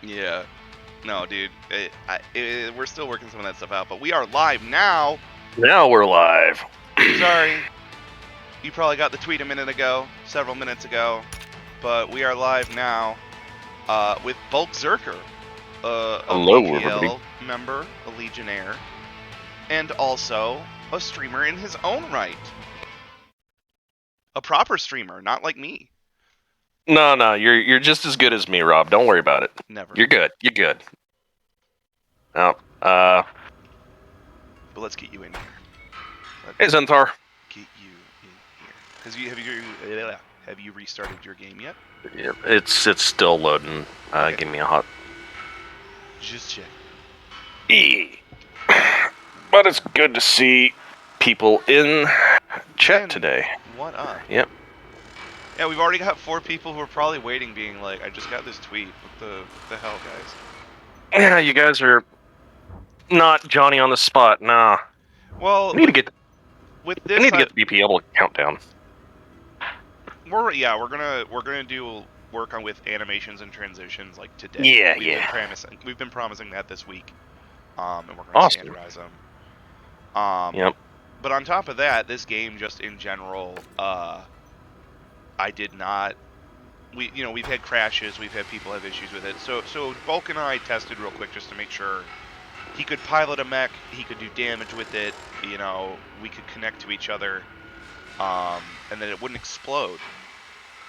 Yeah. No, dude. We're still working some of that stuff out, but we are live now. Now we're live. Sorry. You probably got the tweet a minute ago, several minutes ago, but we are live now with Bulkzerker, a Hello, everybody. WBPL member, a Legionnaire, and also a streamer in his own right. A proper streamer, not like me. No, you're just as good as me, Rob. Don't worry about it. Never. You're good. You're good. Now, But let's get you in here. hey, Zenthar. Get you in here. Have you restarted your game yet? Yeah, it's still loading. Okay. Give me a hot. Just check. But it's good to see people in chat And today. What up? Yep. Yeah, we've already got 4 people who are probably waiting, being like, "I just got this tweet. What the hell, guys?" Yeah, you guys are not Johnny on the spot. Nah. Well, I need to get the BPL countdown. we're gonna do work on with animations and transitions like today. Yeah, We've been promising that this week, and we're gonna Awesome. standardize them. Yep. But on top of that, this game just in general, I did not. We've had crashes, we've had people have issues with it. So Bulk and I tested real quick just to make sure he could pilot a mech, he could do damage with it, we could connect to each other, and then it wouldn't explode.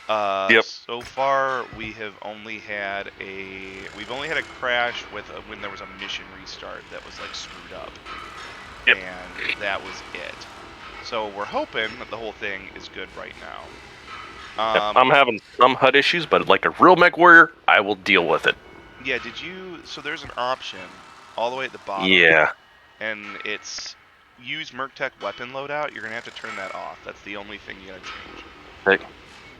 Yep. So far, we've only had a crash with when there was a mission restart that was like screwed up, Yep. and that was it. So we're hoping that the whole thing is good right now. I'm having some HUD issues, but like a real MechWarrior, I will deal with it. Yeah, so there's an option all the way at the bottom. Yeah. And it's use MercTech weapon loadout. You're going to have to turn that off. That's the only thing you got to change. Okay.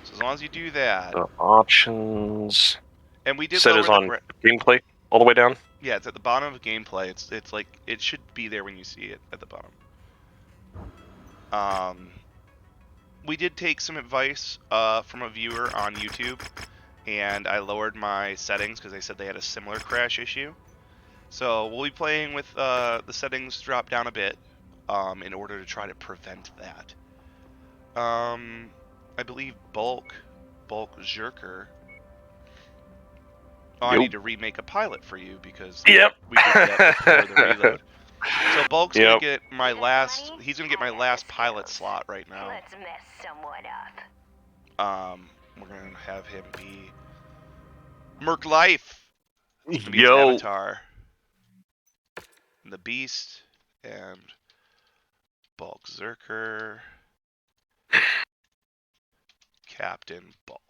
So as long as you do that. Options. And we did Set lower is on gameplay all the way down? Yeah, it's at the bottom of gameplay. It's like, it should be there when you see it at the bottom. We did take some advice from a viewer on YouTube, and I lowered my settings because they said they had a similar crash issue. So we'll be playing with the settings drop down a bit in order to try to prevent that. I believe Bulkzerker. Oh, I need to remake a pilot for you because we did that before the reload. So Bulk's gonna get my last. He's gonna get my last pilot slot right now. Let's mess someone up. We're gonna have him be Merc Life. It's gonna be his avatar. The Beast and Bulkzerker. Captain Bulk.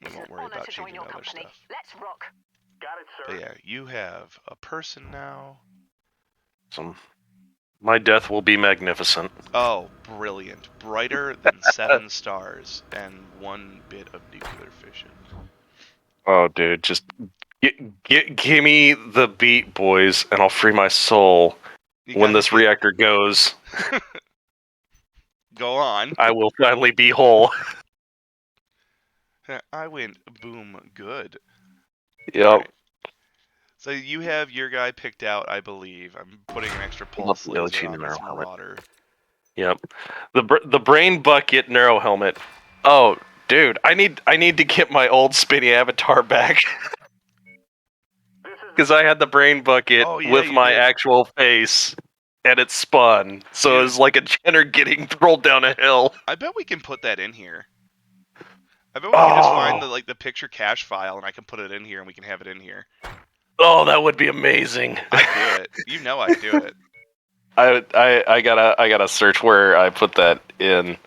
We won't worry about changing other stuff. Let's rock. Got it, sir. But yeah, you have a person now. My death will be magnificent. Oh, brilliant. Brighter than 7 stars and 1 bit of nuclear fission. Oh, dude, just give me the beat, boys, and I'll free my soul when this reactor goes. Go on. I will finally be whole. I went boom good. Yep. Right. So you have your guy picked out, I believe. I'm putting an extra pulse laser on this Marauder. Yep. The brain bucket neuro helmet. Oh, dude, I need to get my old spinny avatar back. Because I had the brain bucket with my actual face, and it spun. So it was like a Jenner getting rolled down a hill. I bet we can put that in here. I bet we can just find the picture cache file, and I can put it in here, and we can have it in here. Oh, that would be amazing. I'd do it. You know I'd do it. I gotta search where I put that in.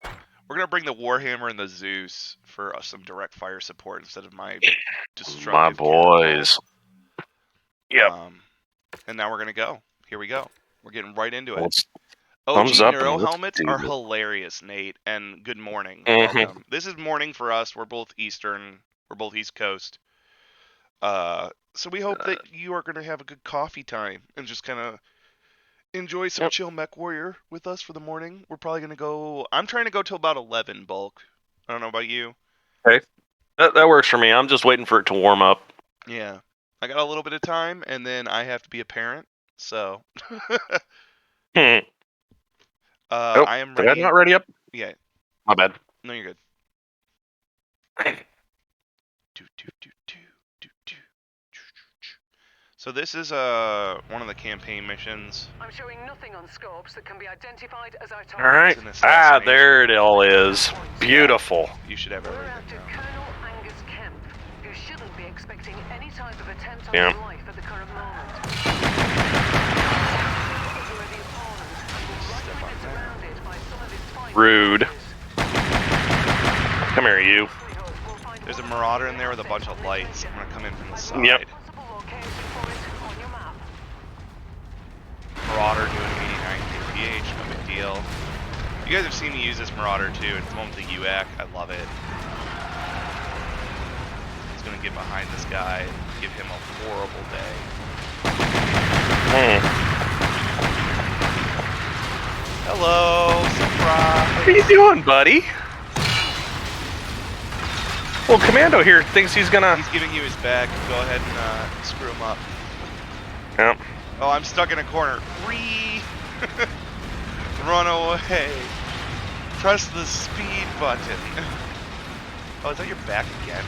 We're gonna bring the Warhammer and the Zeus for some direct fire support instead of my destructive. My boys. Yep. And now we're gonna go. Here we go. We're getting right into it. OG Neuro helmets are hilarious, Nate. And good morning. Welcome. This is morning for us. We're both Eastern. We're both East Coast. So we hope that you are gonna have a good coffee time and just kind of enjoy some chill MechWarrior with us for the morning. We're probably gonna go. I'm trying to go till about 11. Bulk. I don't know about you. Okay. That works for me. I'm just waiting for it to warm up. Yeah. I got a little bit of time, and then I have to be a parent, so... Oh, I am ready. Did I not ready up? Yeah. My bad. No, you're good. So this is one of the campaign missions. I'm showing nothing on scopes that can be identified as our target. All right. Ah, there it all is. Beautiful. You should have everything now. Who shouldn't be expecting any type of attempt on Yeah. his life at the current moment. Rude. Come here, you. There's a Marauder in there with a bunch of lights. I'm gonna come in from the side. Yep. Marauder doing 89 kph, no big deal. You guys have seen me use this Marauder too. It's the one with the UAC. I love it. He's gonna get behind this guy and give him a horrible day. Hello, surprise. What are you doing, buddy? Well, Commando here thinks he's gonna... He's giving you his back. Go ahead and screw him up. Yep. Oh, I'm stuck in a corner. Run away. Press the speed button. Oh, is that your back again?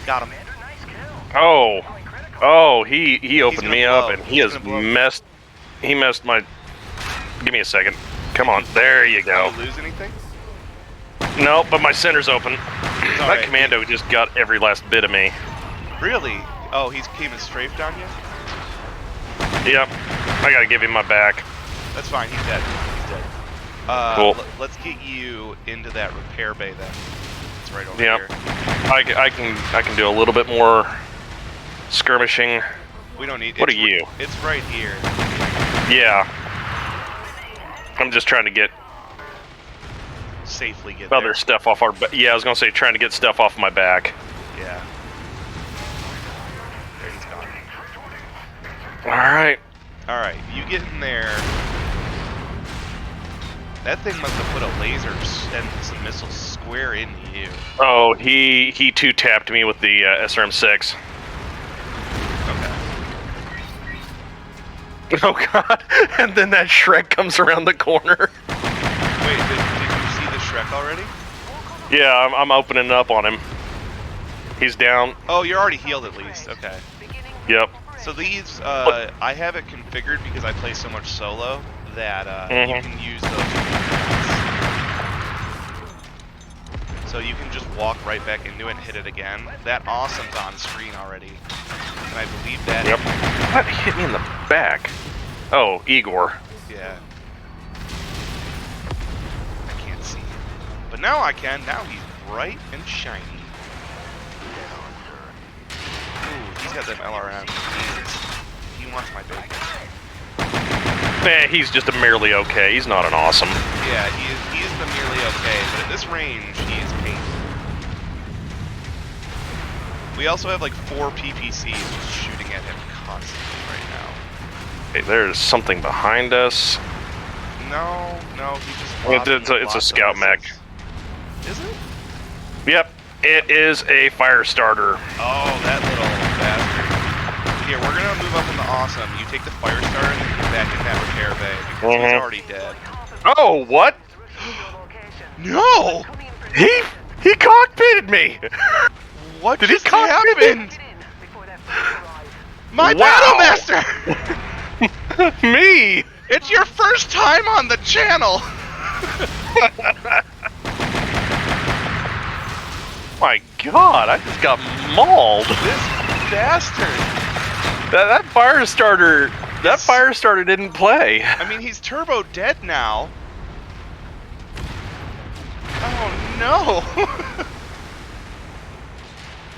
Got him. Oh. Oh, he opened me up, blow. and he messed my... Give me a second. Come on, there you go. Did you lose anything? No, but my center's open. That right. Commando just got every last bit of me. Really? Oh, he's came and strafed on you? Yep. I gotta give him my back. That's fine, he's dead. He's dead. Cool. Let's get you into that repair bay then. It's right over Yep. here. I can do a little bit more skirmishing. We don't need... What are you? It's right here. Yeah. I'm just trying to get Safely get other there. stuff off our... Yeah, I was gonna say trying to get stuff off my back. Yeah. There he's gone. Alright. Alright, you get in there. That thing must have put a laser and some missiles square into you. Oh, he two-tapped me with the SRM-6. Okay. Oh god, and then that Shrek comes around the corner. Wait, did you see the Shrek already? Yeah, I'm opening up on him. He's down. Oh, you're already healed at least. Okay. Yep. So these, I have it configured because I play so much solo that you can use those. So you can just walk right back into it and hit it again. That awesome's on screen already. And I believe that... Yep. What hit me in the back? Oh, Igor. Yeah. I can't see him. But now I can. Now he's bright and shiny. Ooh, he's got them LRM. He wants my bacon. He's just a merely okay. He's not an awesome. Yeah, he is the merely okay, but at this range, he is painful. We also have like 4 PPCs just shooting at him constantly right now. Hey, there's something behind us. No, he just... It's a scout mech. Is it? Yep, it is a fire starter. Oh, that little bastard. Here, we're gonna move up in the awesome. You take the fire starter and then get back in that repair bay because he's already dead. Oh, what? No! He cockpitted me! What Did just he cockpit happened? My Wow. Battlemaster! Me! It's your first time on the channel! My god, I just got mauled. This bastard! That fire starter didn't play. I mean, he's turbo dead now. Oh no!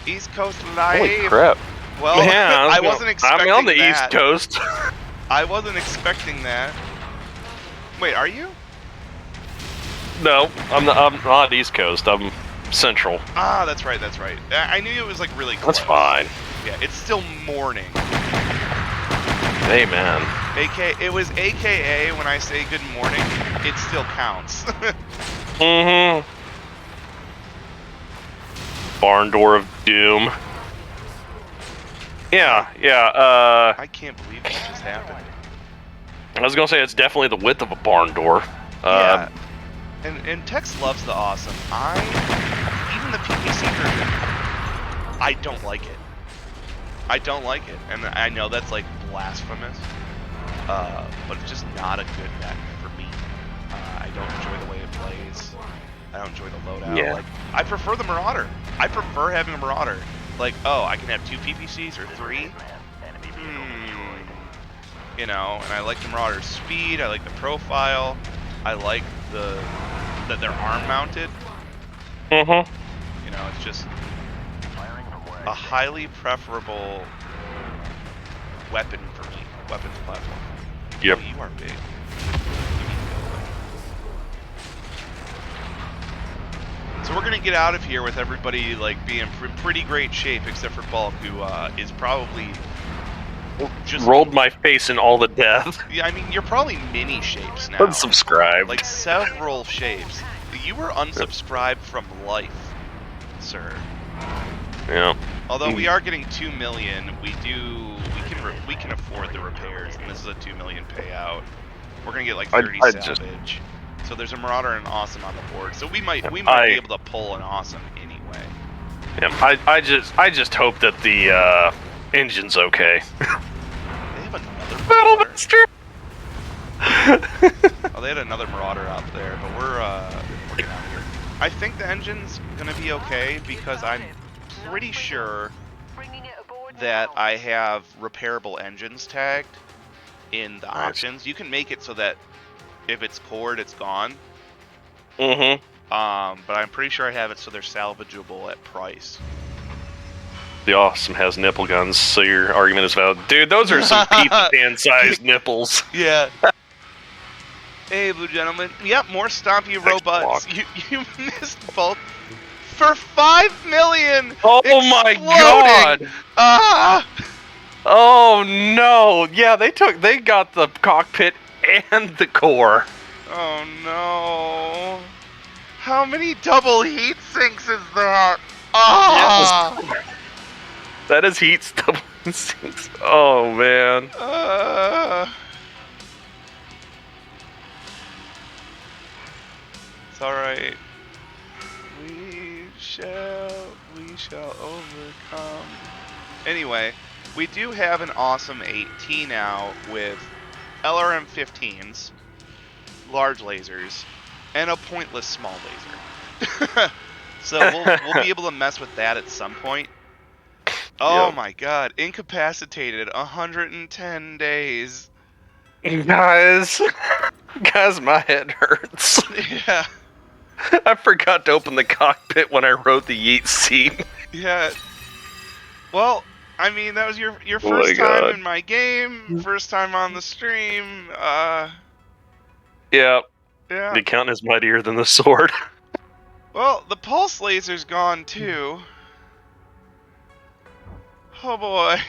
East Coast Live. Holy crap. Well, Yeah, I wasn't expecting that. I'm on the East Coast. I wasn't expecting that. Wait, are you? No, I'm not East Coast. I'm Central. Ah, that's right. I knew it was like really close. That's fine. Yeah, it's still morning. Hey, man. It was AKA when I say good morning, it still counts. Mm-hmm. Barn door of doom. Yeah. I can't believe that just happened. I was gonna say it's definitely the width of a barn door. Yeah. And Tex loves the awesome. Even the PPC version, I don't like it. I don't like it. And I know that's like blasphemous. But it's just not a good mech for me. I don't enjoy the way it plays. I don't enjoy the loadout. Yeah. Like, I prefer the Marauder. I prefer having a Marauder. Like, oh, I can have 2 PPCs or 3. You know, and I like the Marauder's speed. I like the profile. I like that they're arm mounted. Mm-hmm. You know, it's just a highly preferable weapon for me. Weapons platform. Yep. Oh, you are big. So we're gonna get out of here with everybody like being in pretty great shape, except for Bulk, who is probably just rolled my face in all the death. Yeah, I mean you're probably mini shapes now. Unsubscribed. Like several shapes. You were unsubscribed from life, sir. Yeah. Although we are getting 2 million, we can afford the repairs, and this is a 2 million payout. We're gonna get like 30 salvage. So there's a Marauder and an Awesome on the board. So we might be able to pull an Awesome anyway. Yeah, I just hope that the engine's okay. They have another Battle Marauder. Master. Oh, they had another Marauder out there, but we're getting out of here. I think the engine's gonna be okay because I'm pretty sure that I have repairable engines tagged in the options. You can make it so that if it's cored, it's gone. Mm-hmm. But I'm pretty sure I have it so they're salvageable at price. The Awesome has nipple guns, so your argument is valid. Dude, those are some pizza pan-sized nipples. Yeah. Hey, Blue Gentleman. Yep, more Stompy robots. You missed both. For 5 million! Oh exploding. My god! Ah! Oh no! Yeah, they got the cockpit and the core. Oh no! How many double heat sinks is that? Ah! Yes. That is heat double sinks. Oh man. It's alright. We shall overcome. Anyway, we do have an awesome 8T now with LRM-15s, large lasers, and a pointless small laser. So we'll be able to mess with that at some point. Oh my god, incapacitated 110 days. Guys, my head hurts. Yeah. I forgot to open the cockpit when I wrote the yeet scene. Yeah. Well, I mean, that was your first time in my game, first time on the stream. Yeah. Yeah. The count is mightier than the sword. Well, the pulse laser's gone too. Oh boy.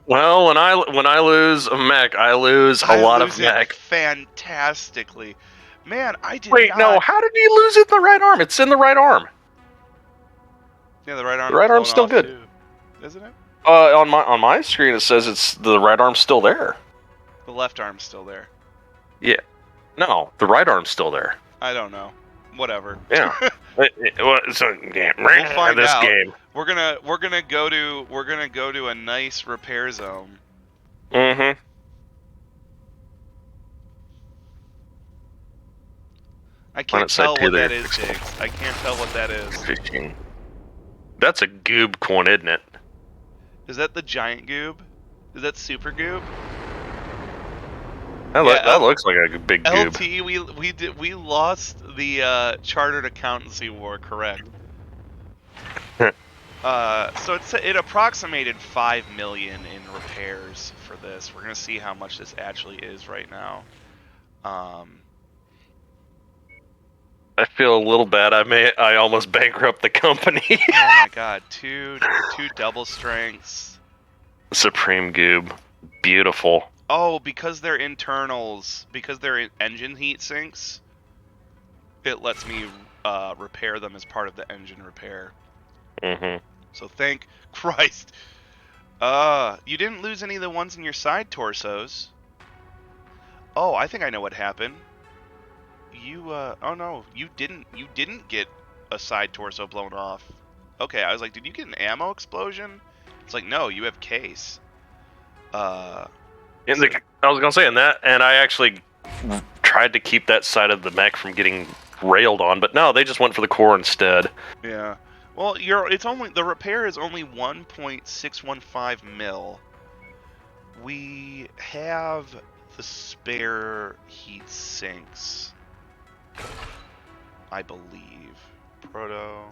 Well, when I lose a mech, I lose a lot of mech. Fantastically. Man, I did Wait, no, how did you lose it in the right arm? It's in the right arm. Yeah, the right arm. The right arm's still good. Too. Isn't it? On my screen it says it's the right arm's still there. The left arm's still there. Yeah. No, the right arm's still there. I don't know. Whatever. Yeah. We'll find this out. Game. We're gonna go to a nice repair zone. Mm-hmm. I can't tell what that is, Diggs. I can't tell what that is. 15. That's a goob coin, isn't it? Is that the giant goob? Is that super goob? That looks like a big goob. LT, we lost the chartered accountancy war, correct? So it approximated 5 million in repairs for this. We're gonna see how much this actually is right now. I feel a little bad. I almost bankrupt the company. Oh my god, two double strengths. Supreme Goob. Beautiful. Oh, because they're internals, because they're engine heat sinks, it lets me repair them as part of the engine repair. Mm-hmm. So thank Christ. You didn't lose any of the ones in your side torsos. Oh, I think I know what happened. Oh no, you didn't get a side torso blown off. Okay, I was like, did you get an ammo explosion? It's like, no, you have case. I was gonna say, and I actually tried to keep that side of the mech from getting railed on, but no, they just went for the core instead. Yeah. Well, the repair is only 1.615 mil. We have the spare heat sinks, I believe. Proto.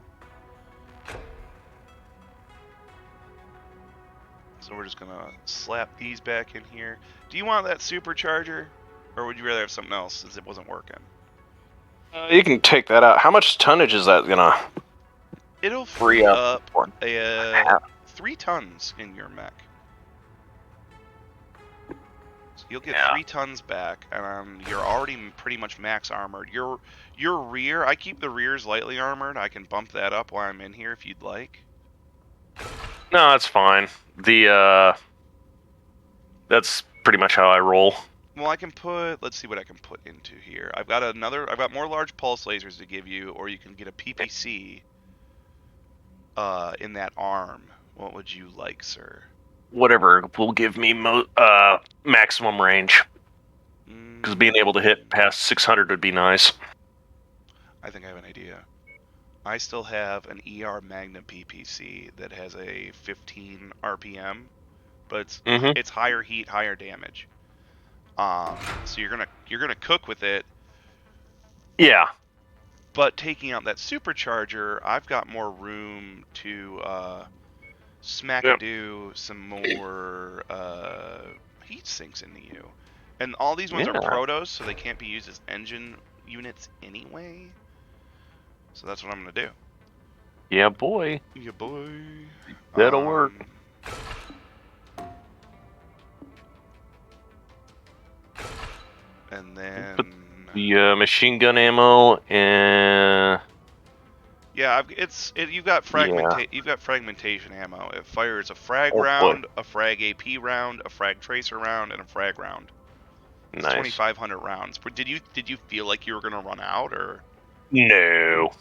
So we're just gonna slap these back in here. Do you want that supercharger, or would you rather have something else since it wasn't working? You can take that out. How much tonnage is that gonna? It'll free up 3 tons in your mech. So you'll get 3 tons back, and you're already pretty much max armored. Your rear, I keep the rears lightly armored. I can bump that up while I'm in here if you'd like. No, that's fine. That's pretty much how I roll. Well, let's see what I can put into here. I've got more large pulse lasers to give you, or you can get a PPC in that arm. What would you like, sir? Whatever will give me maximum range. Because being able to hit past 600 would be nice. I think I have an idea. I still have an ER Magna PPC that has a 15 RPM, but it's higher heat, higher damage. So you're gonna cook with it. Yeah. But taking out that supercharger, I've got more room to smack-a-do some more heat sinks into you. And all these ones are protos, so they can't be used as engine units anyway. So that's what I'm gonna do. Yeah, boy. Yeah, boy. That'll work. And then put the machine gun ammo and yeah, you've got fragmentation ammo. It fires a frag round, a frag AP round, a frag tracer round, and a frag round. It's nice. 2,500 rounds. Did you feel like you were gonna run out, or? No.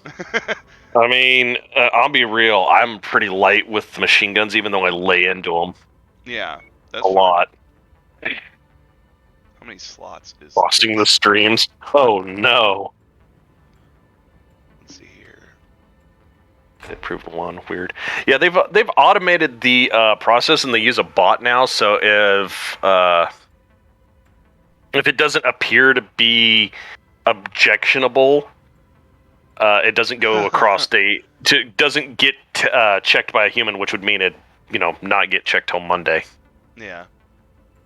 I mean, I'll be real. I'm pretty light with the machine guns, even though I lay into them. Yeah, that's a lot. How many slots is? Crossing the streams. Oh no. Let's see here. It proved one weird. Yeah, they've automated the process, and they use a bot now. So if it doesn't appear to be objectionable, it doesn't go across doesn't get checked by a human, which would mean it, not get checked till Monday. Yeah.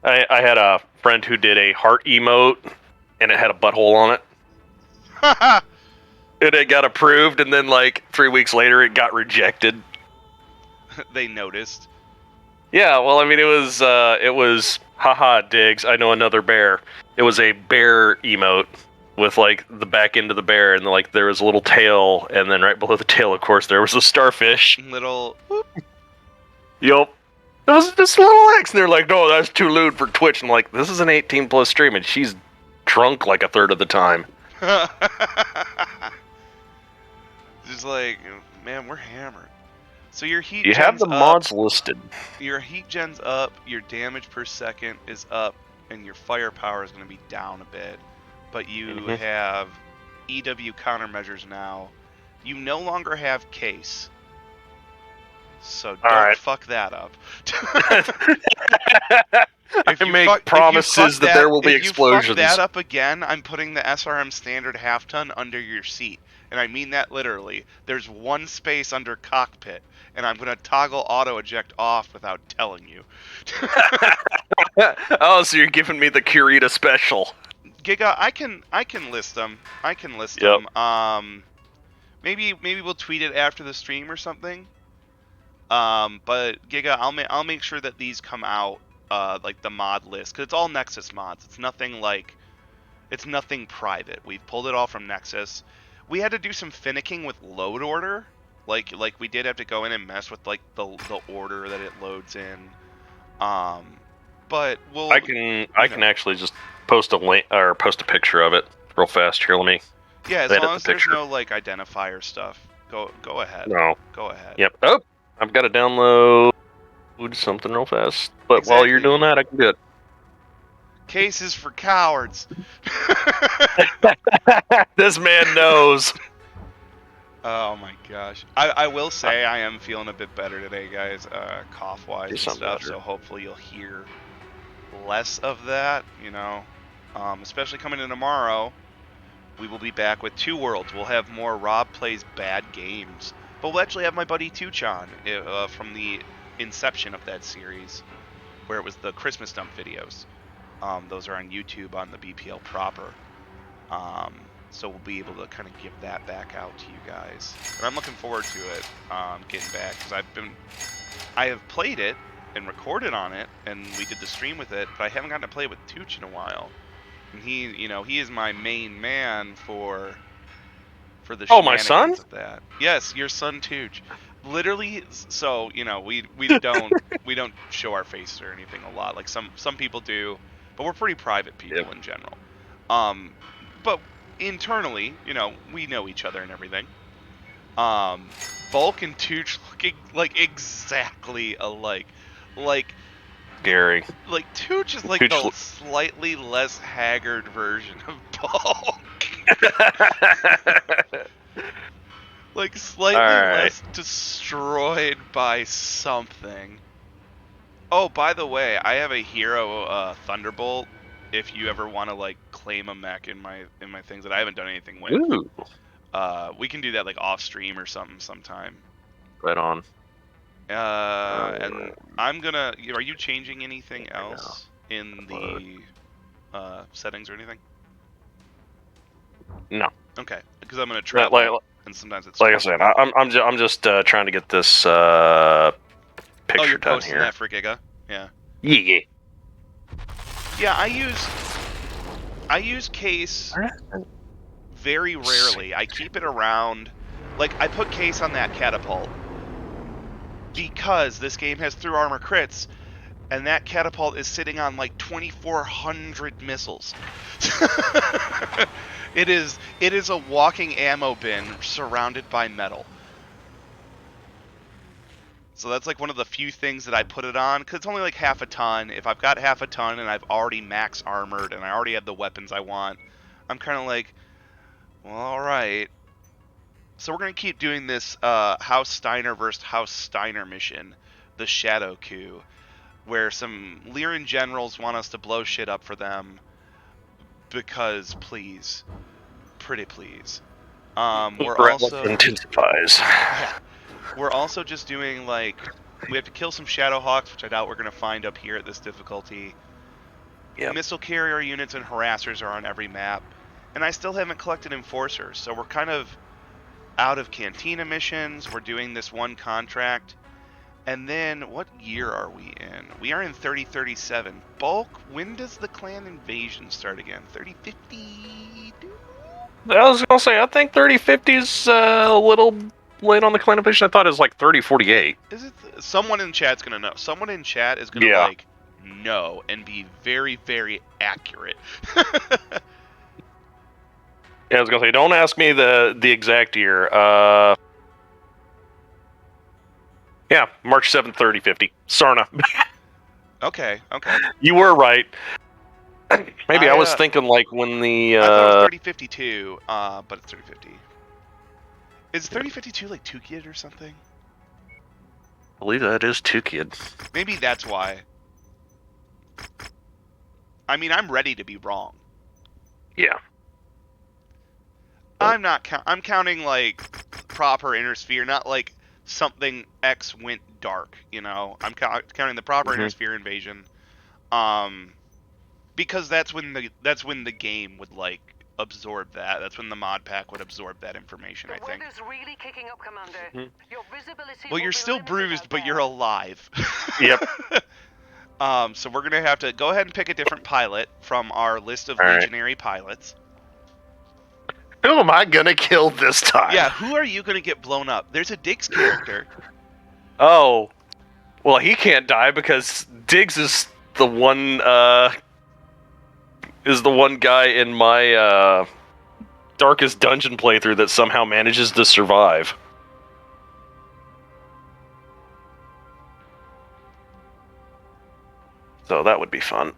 I had a friend who did a heart emote, and it had a butthole on it. And it got approved, and then 3 weeks later, it got rejected. They noticed. Yeah, well, I mean, it was haha, Diggs, I know another bear. It was a bear emote with the back end of the bear, and there was a little tail, and then right below the tail, of course, there was a starfish. Little whoop. Yup. It was just a little X, and they're like, no, that's too lewd for Twitch. And I'm like, this is an 18+ stream, and she's drunk a third of the time. Just man, we're hammered. So your heat You have the mods listed. Your heat gen's up, your damage per second is up, and your firepower is going to be down a bit. But you have EW countermeasures now. You no longer have case. So don't fuck that up. If you make promises that there will be explosions. If you fuck that up again, I'm putting the SRM standard half ton under your seat. And I mean that literally. There's one space under cockpit, and I'm going to toggle auto eject off without telling you. Oh, so you're giving me the Kurita special. Giga, I can list them. them. Maybe we'll tweet it after the stream or something. But Giga, I'll make sure that these come out, like the mod list, because it's all Nexus mods. It's nothing private. We've pulled it all from Nexus. We had to do some finicking with load order, like we did have to go in and mess with like the order that it loads in. But we'll. I can actually just post a link or post a picture of it real fast here. Let me. Yeah, as long as there's no like identifier stuff. Go ahead. No. Go ahead. Yep. Oh, I've got to download something real fast. But while you're doing that, I can do it. Cases for cowards. This man knows. Oh my gosh. I will say I am feeling a bit better today, guys, cough-wise and stuff, better. so hopefully you'll hear less of that, especially coming in tomorrow. We will be back with 2 Worlds. We'll have more Rob Plays Bad Games. But we'll actually have my buddy Tuchan from the inception of that series, where it was the Christmas dump videos. Those are on YouTube on the BPL proper. So we'll be able to kind of give that back out to you guys. And I'm looking forward to it, getting back, because I have played it and recorded on it, and we did the stream with it, but I haven't gotten to play it with Tooch in a while. And he is my main man for the my son? of that. Yes, your son Tooch. Literally, so we don't we don't show our faces or anything a lot. Like some people do, but we're pretty private people in general. But internally, we know each other and everything. Bulk and Tooch looking like exactly alike. Like Gary. Like Tooch is like the slightly less haggard version of Bulk. Like slightly less destroyed by something. Oh, by the way, I have a hero Thunderbolt. If you ever want to like claim a mech in my things that I haven't done anything with. Ooh. We can do that like off stream or something sometime. Right on. And I'm gonna. Are you changing anything else in the settings or anything? No. Okay, because I'm gonna travel, and sometimes it's like I said. I'm just trying to get this picture done here. Oh, you're posting here. that for Giga? Yeah. Yeah. Yeah, I use case very rarely. I keep it around. Like I put case on that catapult because this game has through armor crits, and that catapult is sitting on like 2,400 missiles. It is a walking ammo bin surrounded by metal. So that's like one of the few things that I put it on, because it's only like half a ton. If I've got half a ton and I've already max armored and I already have the weapons I want, I'm kind of like, well, alright. So we're going to keep doing this House Steiner versus House Steiner mission, the Shadow Coup, where some Lyran generals want us to blow shit up for them, because please. Pretty please. We're also intensifies. Yeah. We're also just doing like we have to kill some Shadowhawks, which I doubt we're gonna find up here at this difficulty. Yep. Missile carrier units and harassers are on every map, and I still haven't collected enforcers, so we're kind of out of Cantina missions. We're doing this one contract, and then what year are we in? We are in 3037. Bulk. When does the clan invasion start again? 3050. I was gonna say, I think 3050 is a little late on the clan invasion. I thought it was like 3048. Is it? Someone in chat's gonna know. Someone in chat is gonna like know and be very, very accurate. Yeah, I was gonna say, don't ask me the exact year. Yeah, March 7th, 3050. Sarna. Okay. You were right. Maybe I was thinking like when the I thought it was 3052, but it's 3050. Is 3052 like 2-kid or something? I believe that is 2-kid. Maybe that's why. I mean, I'm ready to be wrong. Yeah. I'm not. I'm counting like proper inner sphere, not like something X went dark. I'm counting the proper inner sphere invasion. Because that's when the game would like absorb that. That's when the mod pack would absorb that information, I The think. weather's really kicking up, Commander. Your visibility Well, will you're be still limited bruised, out but there. you're alive. Yep. So we're going to have to go ahead and pick a different pilot from our list of All right. legionary pilots. Who am I gonna kill this time? Yeah, who are you going to get blown up? There's a Diggs character. Oh, well, he can't die because Diggs is the one guy in my darkest dungeon playthrough that somehow manages to survive. So that would be fun.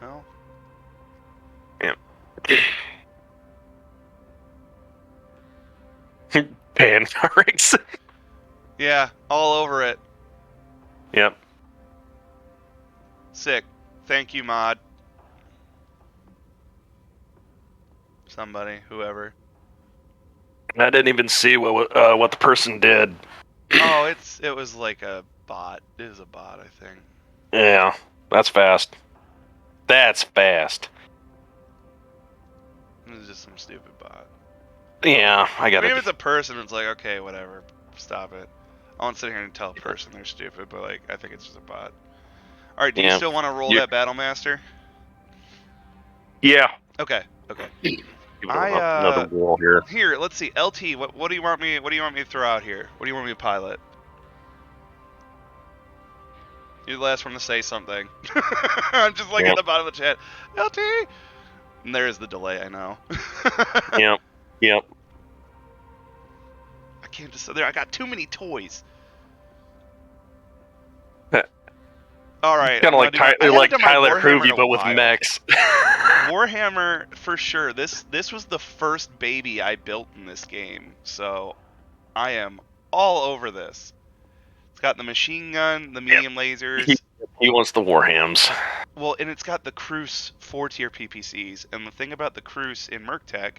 Oh. Yeah. Panharix. Yeah, all over it. Yep. Sick. Thank you, mod. Somebody, whoever. I didn't even see what the person did. Oh, it was like a bot. It was a bot, I think. Yeah, that's fast. That's fast. It was just some stupid bot. Yeah, I got Maybe it. if it's a person, it's like, okay, whatever. Stop it. I won't sit here and tell a person they're stupid, but like, I think it's just a bot. Alright, do you Yeah. still want to roll You- that Battle Master? Yeah. Okay, okay. Give it I, another wall here. Here, let's see. LT, what do you want me to throw out here? What do you want me to pilot? You're the last one to say something. I'm just like Yep. at the bottom of the chat. LT! And there's the delay, I know. Yep. Yep. I can't just there. I got too many toys. All right. Kind of like Tyler Hoovy, but with mech. mechs. Warhammer for sure. This was the first baby I built in this game, so I am all over this. It's got the machine gun, the medium lasers. He wants the Warhams. Well, and it's got the Cruise 4-tier PPCs. And the thing about the Cruise in Merktech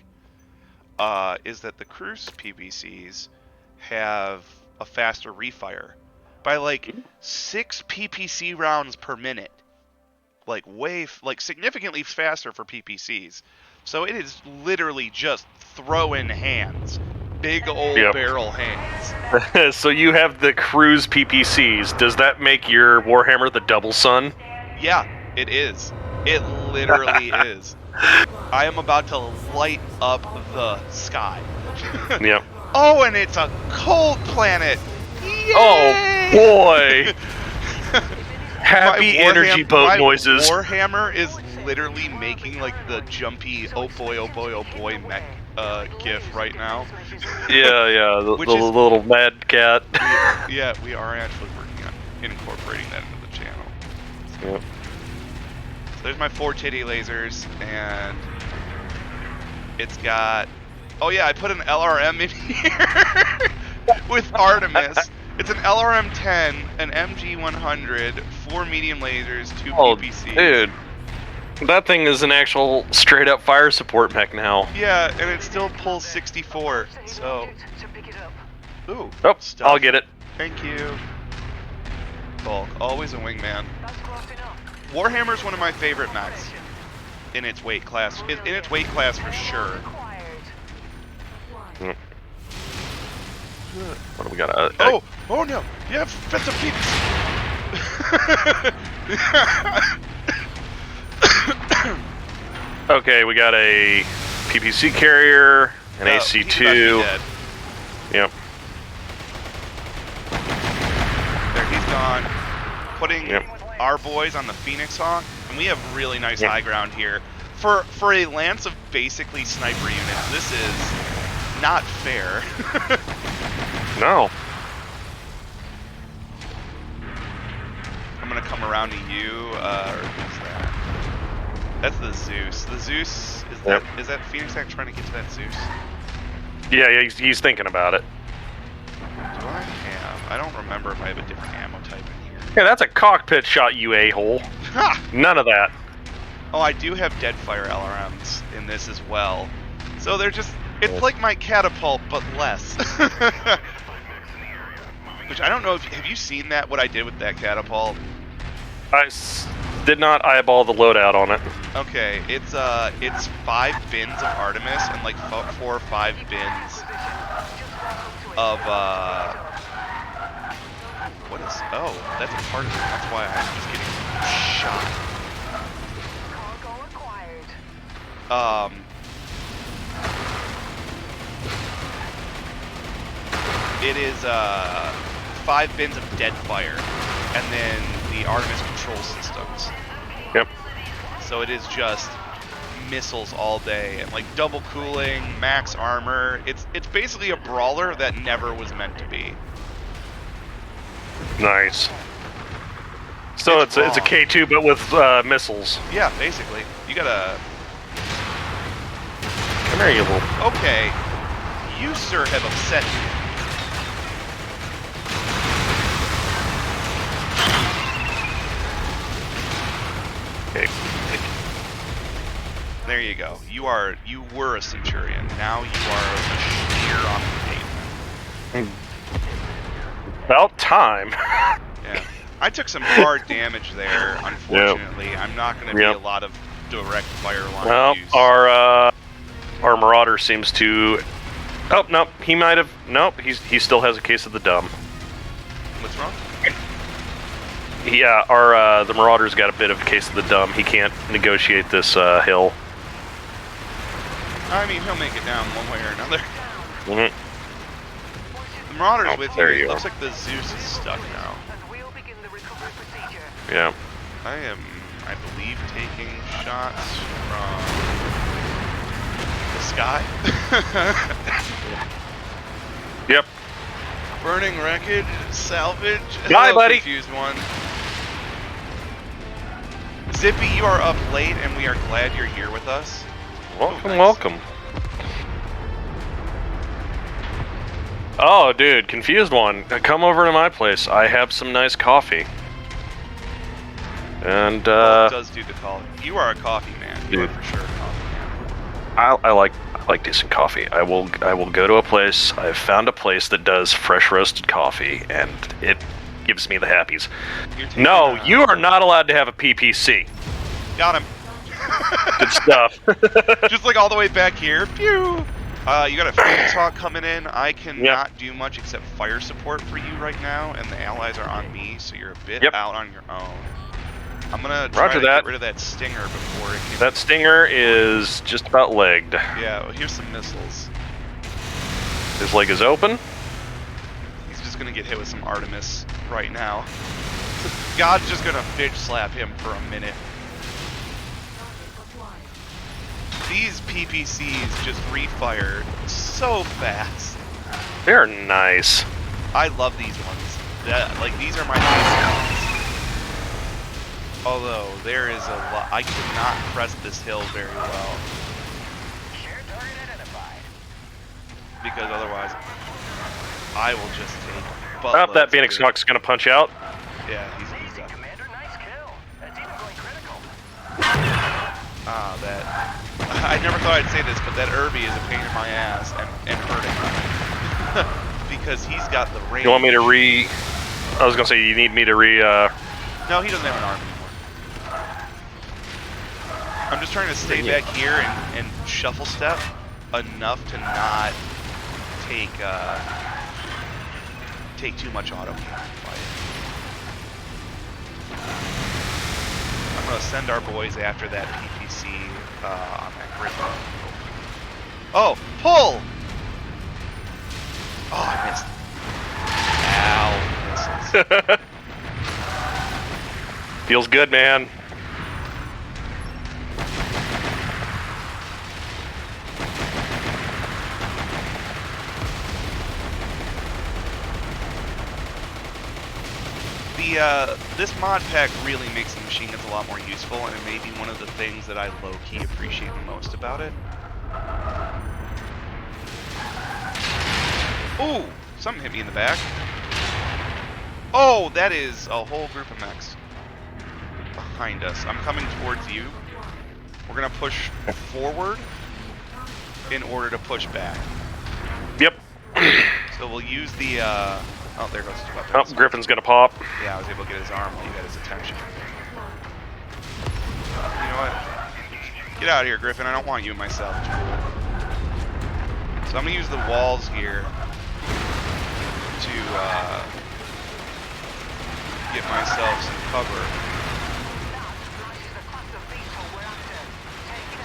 is that the Cruise PPCs have a faster refire by like 6 PPC rounds per minute. Like significantly faster for PPCs. So it is literally just throwing hands. Big old barrel hands. So you have the Cruise PPCs. Does that make your Warhammer the Double Sun? Yeah, it is. It literally is. I am about to light up the sky. Yep. Oh, and it's a cold planet. Yay! Oh boy! Happy energy boat noises. Warhammer is literally making like the jumpy oh boy mech gif right now. Yeah, the little mad cat. We are actually working on incorporating that into the channel. Yep. So there's my 4 titty lasers, and it's got. Oh yeah, I put an LRM in here with Artemis. It's an LRM-10, an MG-100, 4 medium lasers, 2 PPCs. Dude, that thing is an actual straight-up fire support mech now. Yeah, and it still pulls 64. So, ooh, Oh, stuff. I'll get it. Thank you. Bulk, always a wingman. Warhammer's one of my favorite mechs in its weight class. In its weight class for sure. What do we got? Oh no! Yeah, that's a PPC. Okay, we got a PPC carrier, an AC2. He's about to be dead. Yep. There, he's gone. Putting our boys on the Phoenix Hawk, and we have really nice high ground here. For a lance of basically sniper units, this is not fair. No. I'm gonna come around to you, or who's that? That's the Zeus. The Zeus, is that Phoenix Hawk trying to get to that Zeus? Yeah, he's thinking about it. Do I have? I don't remember if I have a different ammo type in here. Yeah, that's a cockpit shot, you a-hole. Ha! None of that. Oh, I do have Deadfire LRMs in this as well. So they're just, it's like my Catapult, but less. Which I don't know if, have you seen that, what I did with that Catapult? Did not eyeball the loadout on it. Okay, it's 5 bins of Artemis and like 4 or 5 bins of what is? Oh, that's a part of it. That's why I'm just getting shot. Cargo acquired. It is 5 bins of dead fire, and then the Artemis control systems. Yep. So it is just missiles all day and like double cooling, max armor. It's basically a brawler that never was meant to be. Nice. So it's a K2 but with missiles. Yeah, basically. You gotta. Come here, you little. Okay, you sir have upset me. Okay. There you go. You were a Centurion. Now you are a sheer off the pavement. About time. Yeah. I took some hard damage there, unfortunately. Yep. I'm not going to be a lot of direct fire line use. Our Marauder seems to... Oh, nope, he might have... Nope, he still has a case of the dumb. What's wrong? Yeah, the Marauder's got a bit of a case of the dumb. He can't negotiate this hill. I mean, he'll make it down one way or another. Mm-hmm. The Marauder's with you. It looks are. like the Zeus is stuck now. Yeah. I am, I believe, taking shots from the sky. Yep. Burning wreckage, salvage. Bye, buddy. Confused one. Zippy, you are up late, and we are glad you're here with us. Welcome, welcome. Oh, dude, confused one. Come over to my place. I have some nice coffee. And, Well, it does do the call. You are a coffee man. You are for sure a coffee man. I like decent coffee. I will go to a place. I've found a place that does fresh roasted coffee, and it gives me the happies. No, you are not allowed to have a PPC. Got him. Good stuff. Just like all the way back here. Pew! You got a Fate Talk coming in. I cannot do much except fire support for you right now, and the allies are on me, so you're a bit out on your own. I'm gonna try to get rid of that stinger before it can... That stinger is just about legged. Yeah, well, here's some missiles. His leg is open. He's just gonna get hit with some Artemis right now. God's just gonna bitch slap him for a minute. These PPCs just refire so fast. They're nice. I love these ones. Like, these are my favorite ones. Although, there is a lot... I cannot press this hill very well. Because otherwise, I will just take buttloads. That Phoenix Hawk's gonna punch out. Yeah, he's done. That... I never thought I'd say this, but that Irby is a pain in my ass and hurting. Because he's got the range. You want me to I was gonna say, you need me to No, he doesn't have an arm anymore. I'm just trying to stay back here and shuffle step enough to not take too much auto cannon fight. I'm gonna send our boys after that PPC on that Griffin. Oh, pull! Oh, I missed. Ow, misses. Feels good, man. This mod pack really makes the machine guns a lot more useful, and it may be one of the things that I low-key appreciate the most about it. Ooh! Something hit me in the back. Oh, that is a whole group of mechs behind us. I'm coming towards you. We're gonna push forward in order to push back. Yep. So we'll use the, oh, there goes his weapon. Oh, Griffin's gonna pop. Yeah, I was able to get his arm while you had his attention. what? Get out of here, Griffin. I don't want you in my salvage pool. So I'm gonna use the walls here to get myself some cover.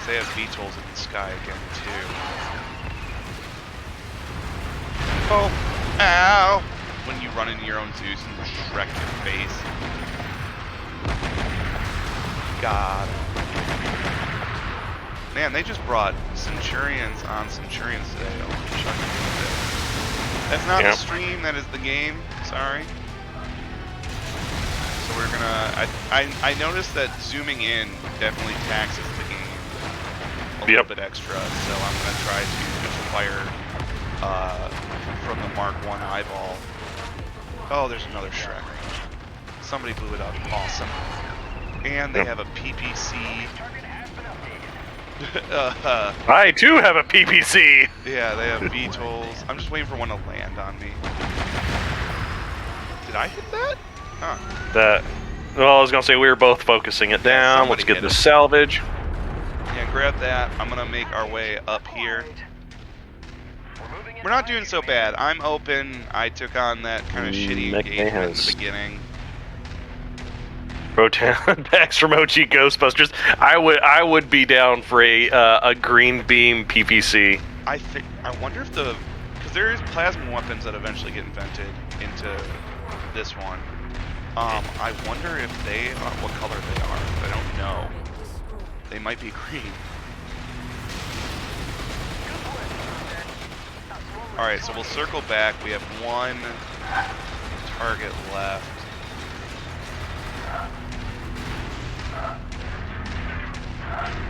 They have VTOLs in the sky again too. Oh, ow! When you run into your own Zeus and wreck your face. God. Man, they just brought Centurions on Centurions today. Oh, that's not the stream, that is the game. Sorry. So we're gonna... I noticed that zooming in definitely taxes the game a little bit extra, so I'm gonna try to just fire from the Mark 1 eyeball. Oh, there's another Shrek. Somebody blew it up. Awesome. And they have a PPC. I too have a PPC. Yeah, they have VTOLs. I'm just waiting for one to land on me. Did I hit that? Huh. Well, I was gonna say we were both focusing it down. Let's get this salvage. Yeah, grab that. I'm gonna make our way up here. We're not doing so bad. I'm open. I took on that kind of shitty engagement in the beginning. Packs from OG Ghostbusters. I would be down for a green beam PPC. I wonder if because there is plasma weapons that eventually get invented into this one. I wonder if they are what color they are. I don't know. They might be green. All right, so we'll circle back. We have one target left.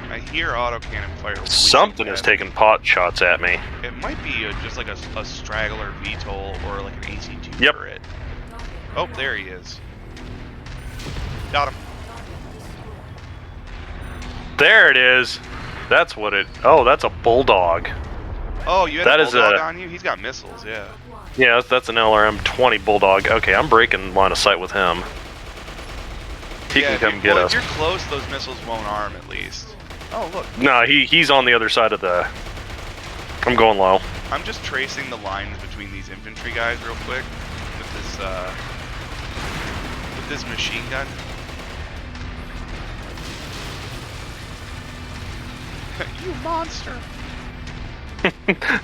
I hear autocannon fire. Something is taking pot shots at me. It might be just like a straggler VTOL or like an AC-2 turret. Oh, there he is. Got him. There it is. That's what it... Oh, that's a Bulldog. Oh, you had a Bulldog on you? He's got missiles, yeah. Yeah, that's an LRM-20 Bulldog. Okay, I'm breaking line of sight with him. He can come get us. If you're close, those missiles won't arm at least. Oh, look. No, he's on the other side of the... I'm going low. I'm just tracing the lines between these infantry guys real quick with this machine gun. You monster!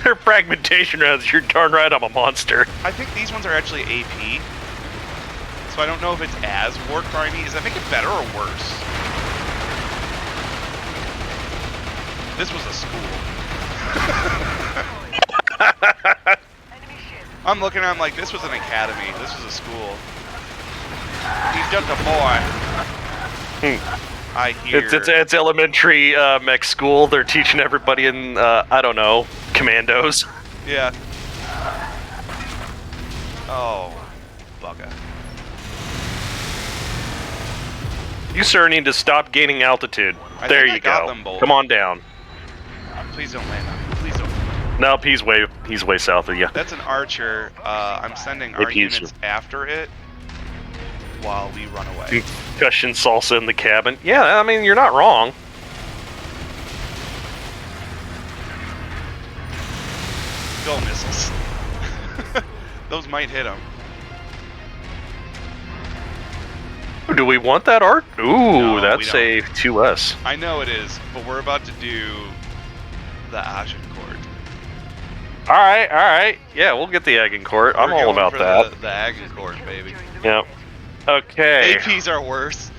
They're fragmentation rounds. You're darn right I'm a monster. I think these ones are actually AP. So I don't know if it's as war crimey. Does that make it better or worse? This was a school. I'm looking at him like this was an academy. This was a school. He's just a boy. I hear. It's elementary mech school. They're teaching everybody in I don't know, commandos. Yeah. Oh, bugger. You sir need to stop gaining altitude. There you go. Come on down. Please don't land on me. Please don't. Nope, he's way south of you. That's an archer. I'm sending our units after it while we run away. Concussion salsa in the cabin. Yeah, I mean you're not wrong. Go missiles. Those might hit him. Do we want that art? Ooh, no, that's a 2S. I know it is, but we're about to do the Agincourt. Alright. Yeah, we'll get the Agincourt. I'm all about that. The Agincourt, baby. Yep. Okay. APs are worse.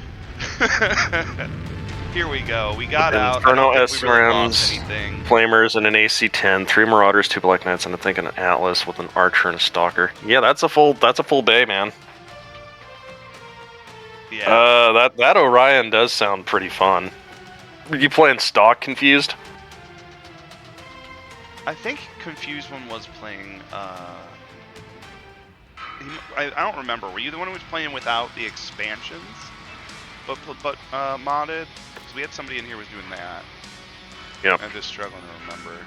Here we go. We got out. Inferno SRMs, Flamers, and an AC-10. 3 Marauders, 2 Black Knights, and I think an Atlas with an Archer and a Stalker. Yeah, that's a full bay, man. Yeah. That Orion does sound pretty fun. Are you playing stock Confused? I think Confused one was playing. I don't remember. Were you the one who was playing without the expansions, but modded? Because we had somebody in here who was doing that. Yeah. I'm just struggling to remember.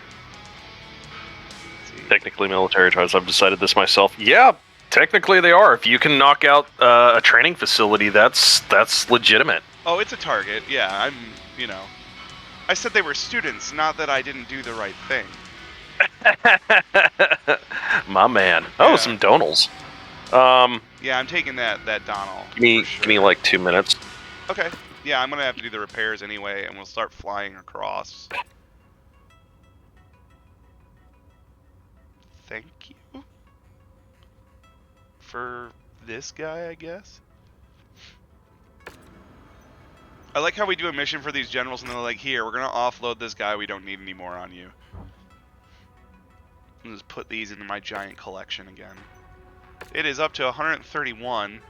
Technically military trials. I've decided this myself. Yeah. Technically, they are. If you can knock out a training facility, that's legitimate. Oh, it's a target. Yeah, you know. I said they were students, not that I didn't do the right thing. My man. Yeah. Oh, some Donals. Yeah, I'm taking that Donald. Give me like 2 minutes. Okay. Yeah, I'm gonna have to do the repairs anyway, and we'll start flying across. Thank you for this guy, I guess. I like how we do a mission for these generals, and they're like, "Here, we're gonna offload this guy. We don't need any more on you." I'll just put these into my giant collection again. It is up to 131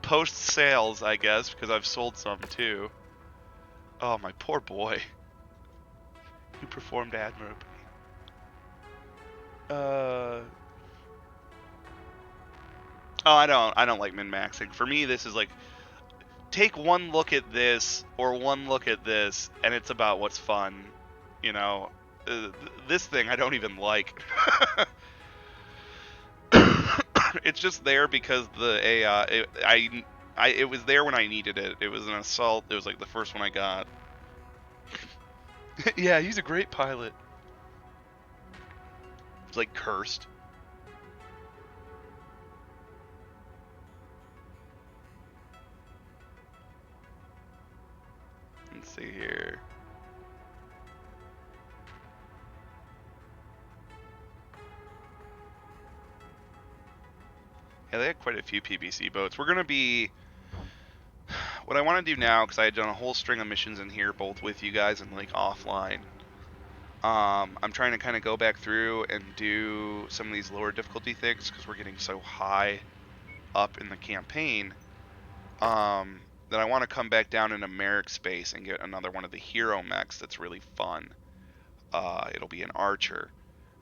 post sales, I guess, because I've sold some too. Oh, my poor boy. He performed admirably. Oh, I don't like min-maxing. For me, this is like, take one look at this or one look at this, and it's about what's fun. You know, this thing I don't even like. It's just there because the AI. It was there when I needed it. It was an assault. It was like the first one I got. Yeah, he's a great pilot. It's like cursed. Let's see here. Yeah, they had quite a few PBC boats. We're going to be... What I want to do now, because I had done a whole string of missions in here, both with you guys and like offline. I'm trying to kind of go back through and do some of these lower difficulty things, because we're getting so high up in the campaign. That I want to come back down into Merrick space and get another one of the hero mechs that's really fun. It'll be an archer.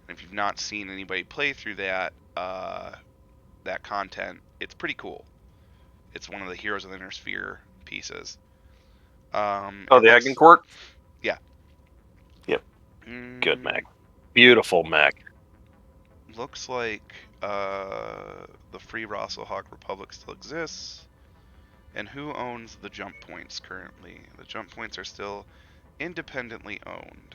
And if you've not seen anybody play through that content, it's pretty cool. It's one of the Heroes of the Inner Sphere pieces. The Agincourt? Yeah. Yep. Good mech. Beautiful mech. Looks like the Free Rosselhawk Republic still exists. And who owns the jump points currently? The jump points are still independently owned.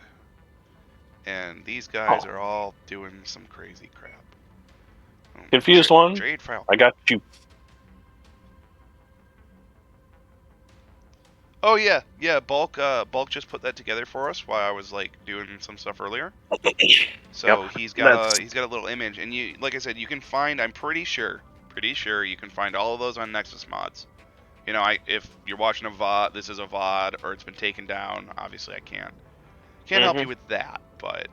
And these guys are all doing some crazy crap. Confused one? Trade file. I got you. Oh yeah, yeah. Bulk just put that together for us while I was like doing some stuff earlier. So Yep. he's got a little image, and you, like I said, you can find. I'm pretty sure you can find all of those on Nexus mods. You know, if you're watching a VOD, this is a VOD, or it's been taken down. Obviously, I can't help you with that, but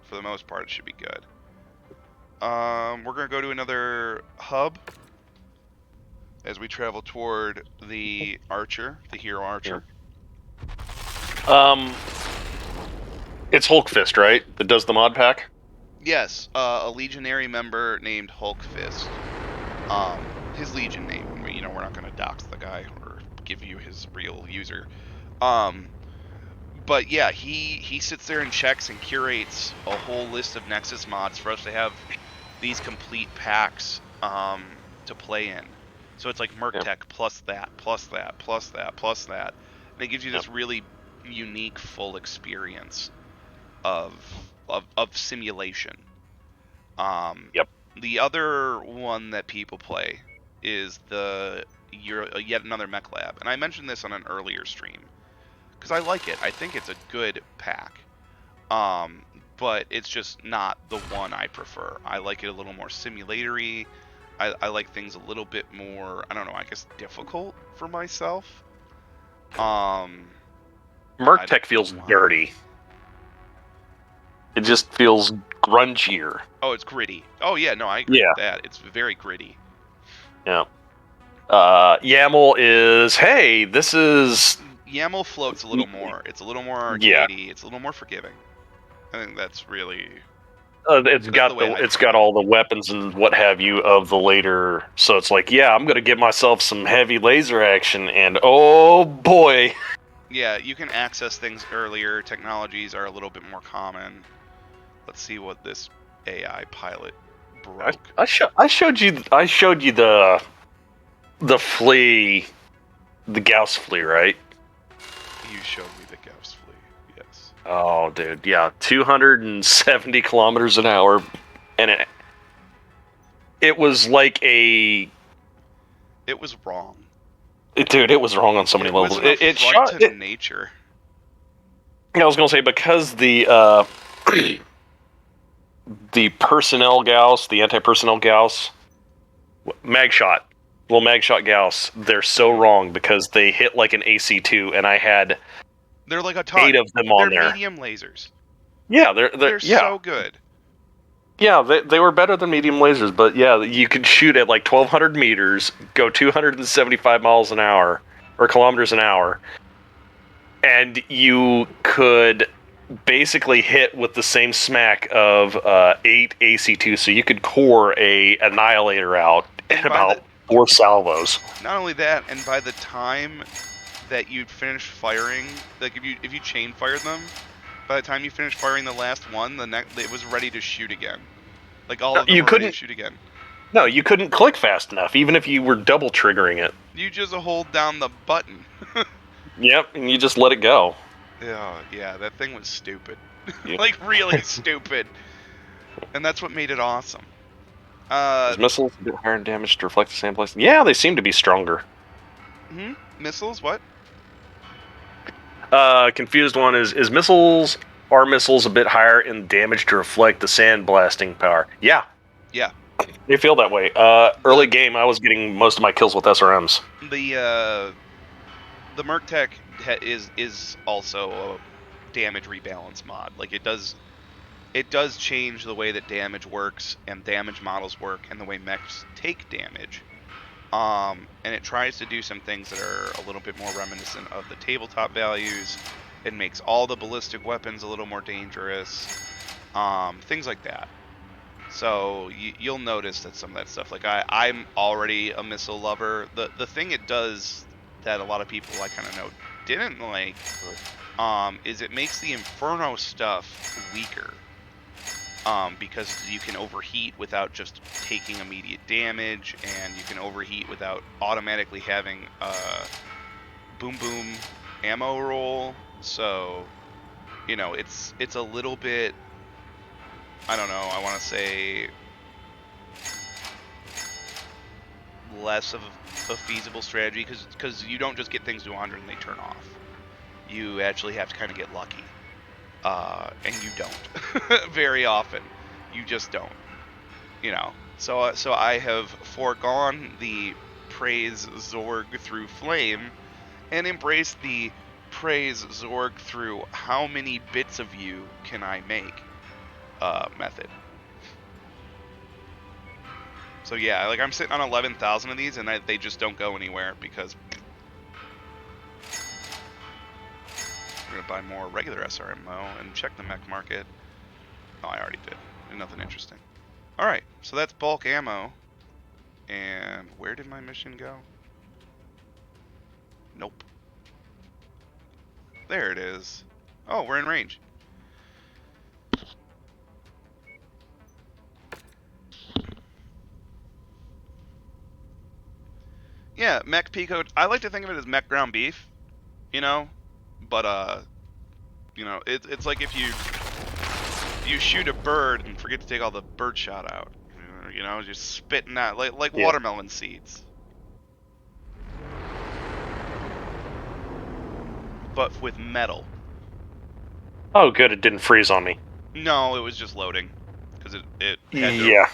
for the most part, it should be good. We're gonna go to another hub as we travel toward the archer, the hero archer. It's Hulkfist, right? That does the mod pack? Yes, a legionary member named Hulkfist. His legion name. You know, we're not gonna dox the guy or give you his real user. But yeah, he sits there and checks and curates a whole list of Nexus mods for us to have these complete packs to play in. So it's like Merc Tech plus that, plus that, plus that, plus that. And it gives you this really unique full experience of simulation. The other one that people play is yet another mech lab. And I mentioned this on an earlier stream because I like it. I think it's a good pack. But it's just not the one I prefer. I like it a little more simulatory. I like things a little bit more, I don't know, I guess difficult for myself. Merc Tech feels dirty. It just feels grungier. Oh, it's gritty. Oh yeah, no, I agree with that. It's very gritty. Yeah. YAML is, hey, this is... YAML floats a little more. It's a little more arcadey. It's a little more forgiving. I think that's really... it's got all the weapons and what have you of the later, so it's like, yeah, I'm gonna get myself some heavy laser action, and oh boy. Yeah, you can access things earlier. Technologies are a little bit more common. Let's see what this AI pilot broke. I showed you the flea, the Gauss flea, right? You showed me the Gauss fleet. Yes. Oh, dude, yeah, 270 kilometers an hour, and it was like It was wrong. Dude, it was wrong on so many levels. Was an It affront shot to nature. I was gonna say, because the the personnel Gauss, the anti-personnel Gauss, mag shot Gauss, they're so wrong because they hit like an AC2, and I had They're like a ton. 8 of them on they're there. Medium lasers. Yeah, They're so good. Yeah, they were better than medium lasers, but yeah, you could shoot at like 1,200 meters, go 275 miles an hour, or kilometers an hour, and you could basically hit with the same smack of 8 AC2, so you could core a Annihilator out in about 4 salvos. Not only that, and by the time that you'd finish firing, like if you chain fired them, by the time you finished firing the last one, it was ready to shoot again. Like all of them were ready to shoot again. No, you couldn't click fast enough, even if you were double triggering it. You just hold down the button. Yep, and you just let it go. Yeah, that thing was stupid. Like, really stupid. And that's what made it awesome. Is missiles a bit higher in damage to reflect the same place? Yeah, they seem to be stronger. Missiles, what? Confused one is missiles... Are missiles a bit higher in damage to reflect the sandblasting power? Yeah. Yeah. They feel that way. Early game, I was getting most of my kills with SRMs. The Merc-Tech is also a damage rebalance mod. Like, it does change the way that damage works and damage models work and the way mechs take damage. And it tries to do some things that are a little bit more reminiscent of the tabletop values. It makes all the ballistic weapons a little more dangerous. Things like that. So you'll notice that some of that stuff, like I'm already a missile lover. The thing it does that a lot of people I kind of know didn't like, is it makes the Inferno stuff weaker. Because you can overheat without just taking immediate damage, and you can overheat without automatically having boom boom ammo roll. So, you know, it's a little bit, I don't know, I want to say less of a feasible strategy, because you don't just get things to 100 and they turn off. You actually have to kind of get lucky. And you don't. Very often. You just don't. You know. So I have foregone the praise Zorg through flame and embraced the praise Zorg through how many bits of you can I make method. So yeah, like I'm sitting on 11,000 of these and they just don't go anywhere because we're going to buy more regular SRMO and check the mech market. Oh, I already did. Nothing interesting. Alright, so that's bulk ammo. And where did my mission go? Nope. There it is. Oh, we're in range. Yeah, mech pico. I like to think of it as mech ground beef, you know? But, you know, it's like if you shoot a bird and forget to take all the bird shot out. You know, just spitting that like watermelon seeds. But with metal. Oh, good, it didn't freeze on me. No, it was just loading. Because it had to, yeah.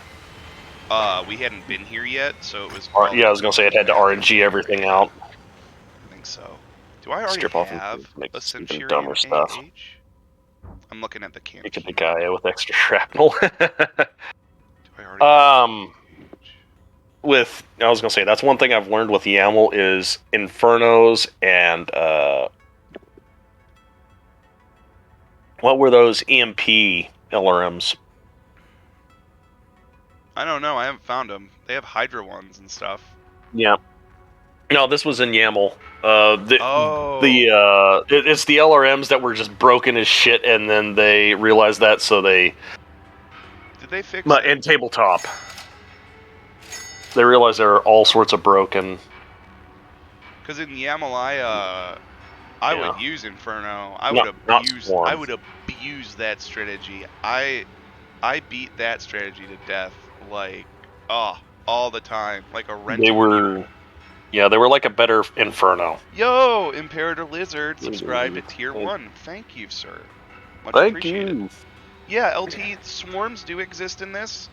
We hadn't been here yet, so it was... Yeah, I was going to say it had to RNG everything out. I think so. Do I already Strip off have and a Centurion dumber stuff. AH? I'm looking at the campaign. You get the guy with extra shrapnel. Do I already with... I was going to say, that's one thing I've learned with YAML is Infernos and... what were those EMP LRMs? I don't know. I haven't found them. They have Hydra ones and stuff. Yeah. No, this was in YAML. It's the LRMs that were just broken as shit, and then they realized that, so they... Did they fix it? And tabletop. They realized there are all sorts of broken... Because in YAML, I would use Inferno. I Not Swarm. would abuse that strategy. I beat that strategy to death, like, all the time, like a rental mule. Yeah, they were like a better Inferno. Yo, Imperator Lizard, subscribe to Tier 1. Thank you, sir. Much Thank appreciated. you. Yeah, LT, swarms do exist in this.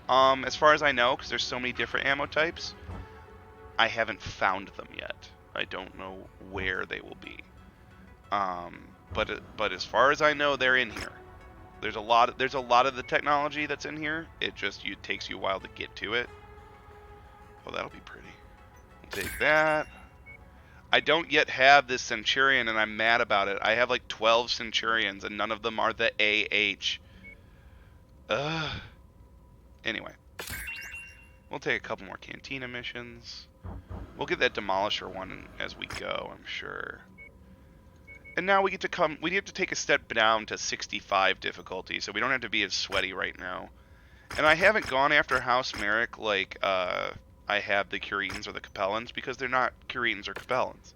As far as I know, because there's so many different ammo types, I haven't found them yet. I don't know where they will be. But as far as I know, they're in here. There's a lot of the technology that's in here. It takes you a while to get to it. Oh, that'll be pretty. We'll take that. I don't yet have this Centurion, and I'm mad about it. I have like 12 Centurions, and none of them are the AH. Ugh. Anyway. We'll take a couple more Cantina missions. We'll get that Demolisher one as we go, I'm sure. And now we get to take a step down to 65 difficulty, so we don't have to be as sweaty right now. And I haven't gone after House Merrick like I have the Cureens or the Capellans, because they're not Cureens or Capellans.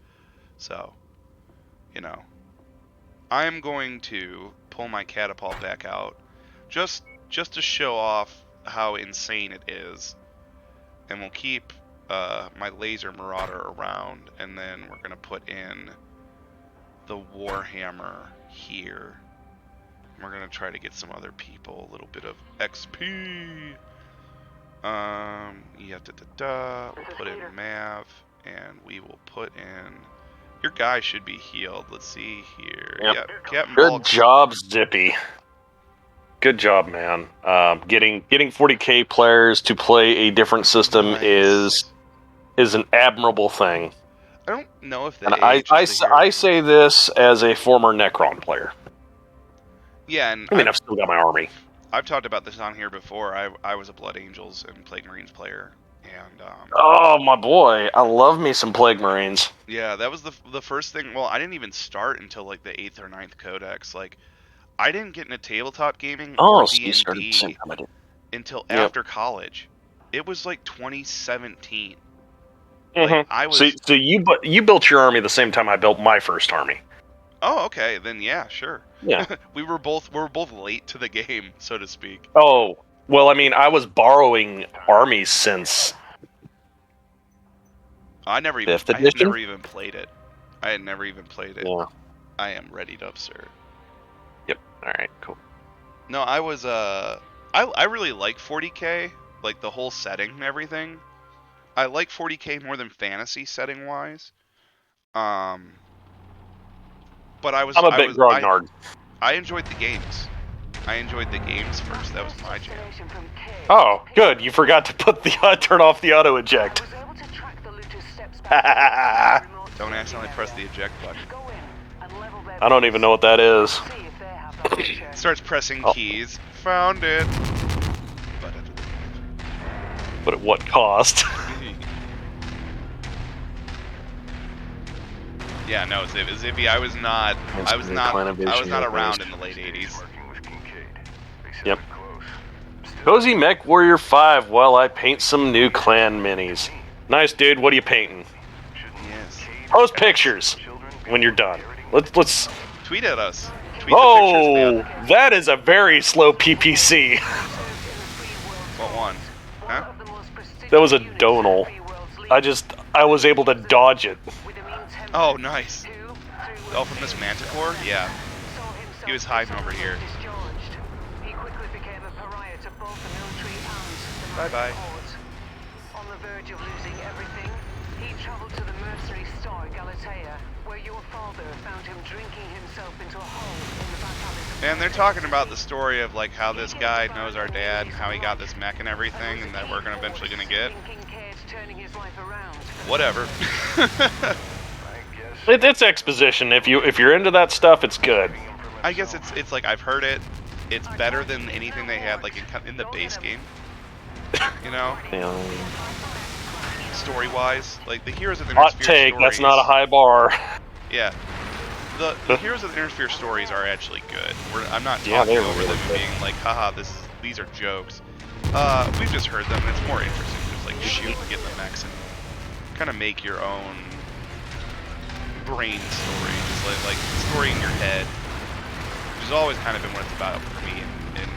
So, you know. I'm going to pull my Catapult back out, just to show off how insane it is. And we'll keep my Laser Marauder around, and then we're going to put in the Warhammer here. We're going to try to get some other people a little bit of XP. We'll put in Mav, and we will put in... Your guy should be healed. Let's see here. Yep. Captain Good job, Zippy. Good job, man. Getting 40K players to play a different system is an admirable thing. I don't know if and I say this as a former Necron player. Yeah, and I mean, I've still got my army. I've talked about this on here before. I was a Blood Angels and Plague Marines player, and oh my boy, I love me some Plague Marines. Yeah, that was the first thing. Well, I didn't even start until like the 8th or 9th Codex. Like, I didn't get into tabletop gaming or D&D until after college. It was like 2017. Like, I was. So you built your army the same time I built my first army. Oh, okay. Then yeah, sure. Yeah. we were both late to the game, so to speak. Oh, well, I mean, I was borrowing armies since I had never even played it. I had never even played it. Yeah. I am readied up, sir. Yep. All right. Cool. No, I was I really like 40K, like the whole setting and everything. I like 40K more than fantasy setting wise. But I'm a bit grognard. I enjoyed the games. I enjoyed the games first. That was my jam. Oh, good. You forgot to put turn off the auto eject. Don't accidentally press the eject button. I don't even know what that is. Starts pressing keys. Found it. But at what cost? Yeah, no, Zippy, I was not around in the late 80s. Yep. Cozy MechWarrior 5 while I paint some new clan minis. Nice, dude. What are you painting? Yes. Post pictures when you're done. Let's tweet at us. Tweet the pictures, that is a very slow PPC. What one? Huh? That was a Donal. I was able to dodge it. Oh, nice. Oh, from this Manticore? Yeah. He was hiding over here. Bye-bye. On the verge of losing everything, he traveled to the mercenary star Galatea, where your father found him drinking himself into a hole in the back alleys. And they're talking about the story of like how this guy knows our dad and how he got this mech and everything, and that we're eventually gonna get. Whatever. It's exposition. If you're into that stuff, it's good. I guess it's like I've heard it. It's better than anything they had like in the base game. You know. Story wise, like the Heroes of the Inner Hot Sphere take. stories, That's not a high bar. Yeah. The Heroes of the Inner Sphere stories are actually good. I'm not talking over them and being like, haha, these are jokes. We've just heard them, and it's more interesting to just like shoot and get the mechs and kind of make your own brain story, just like story in your head, which has always kind of been what it's about for me, and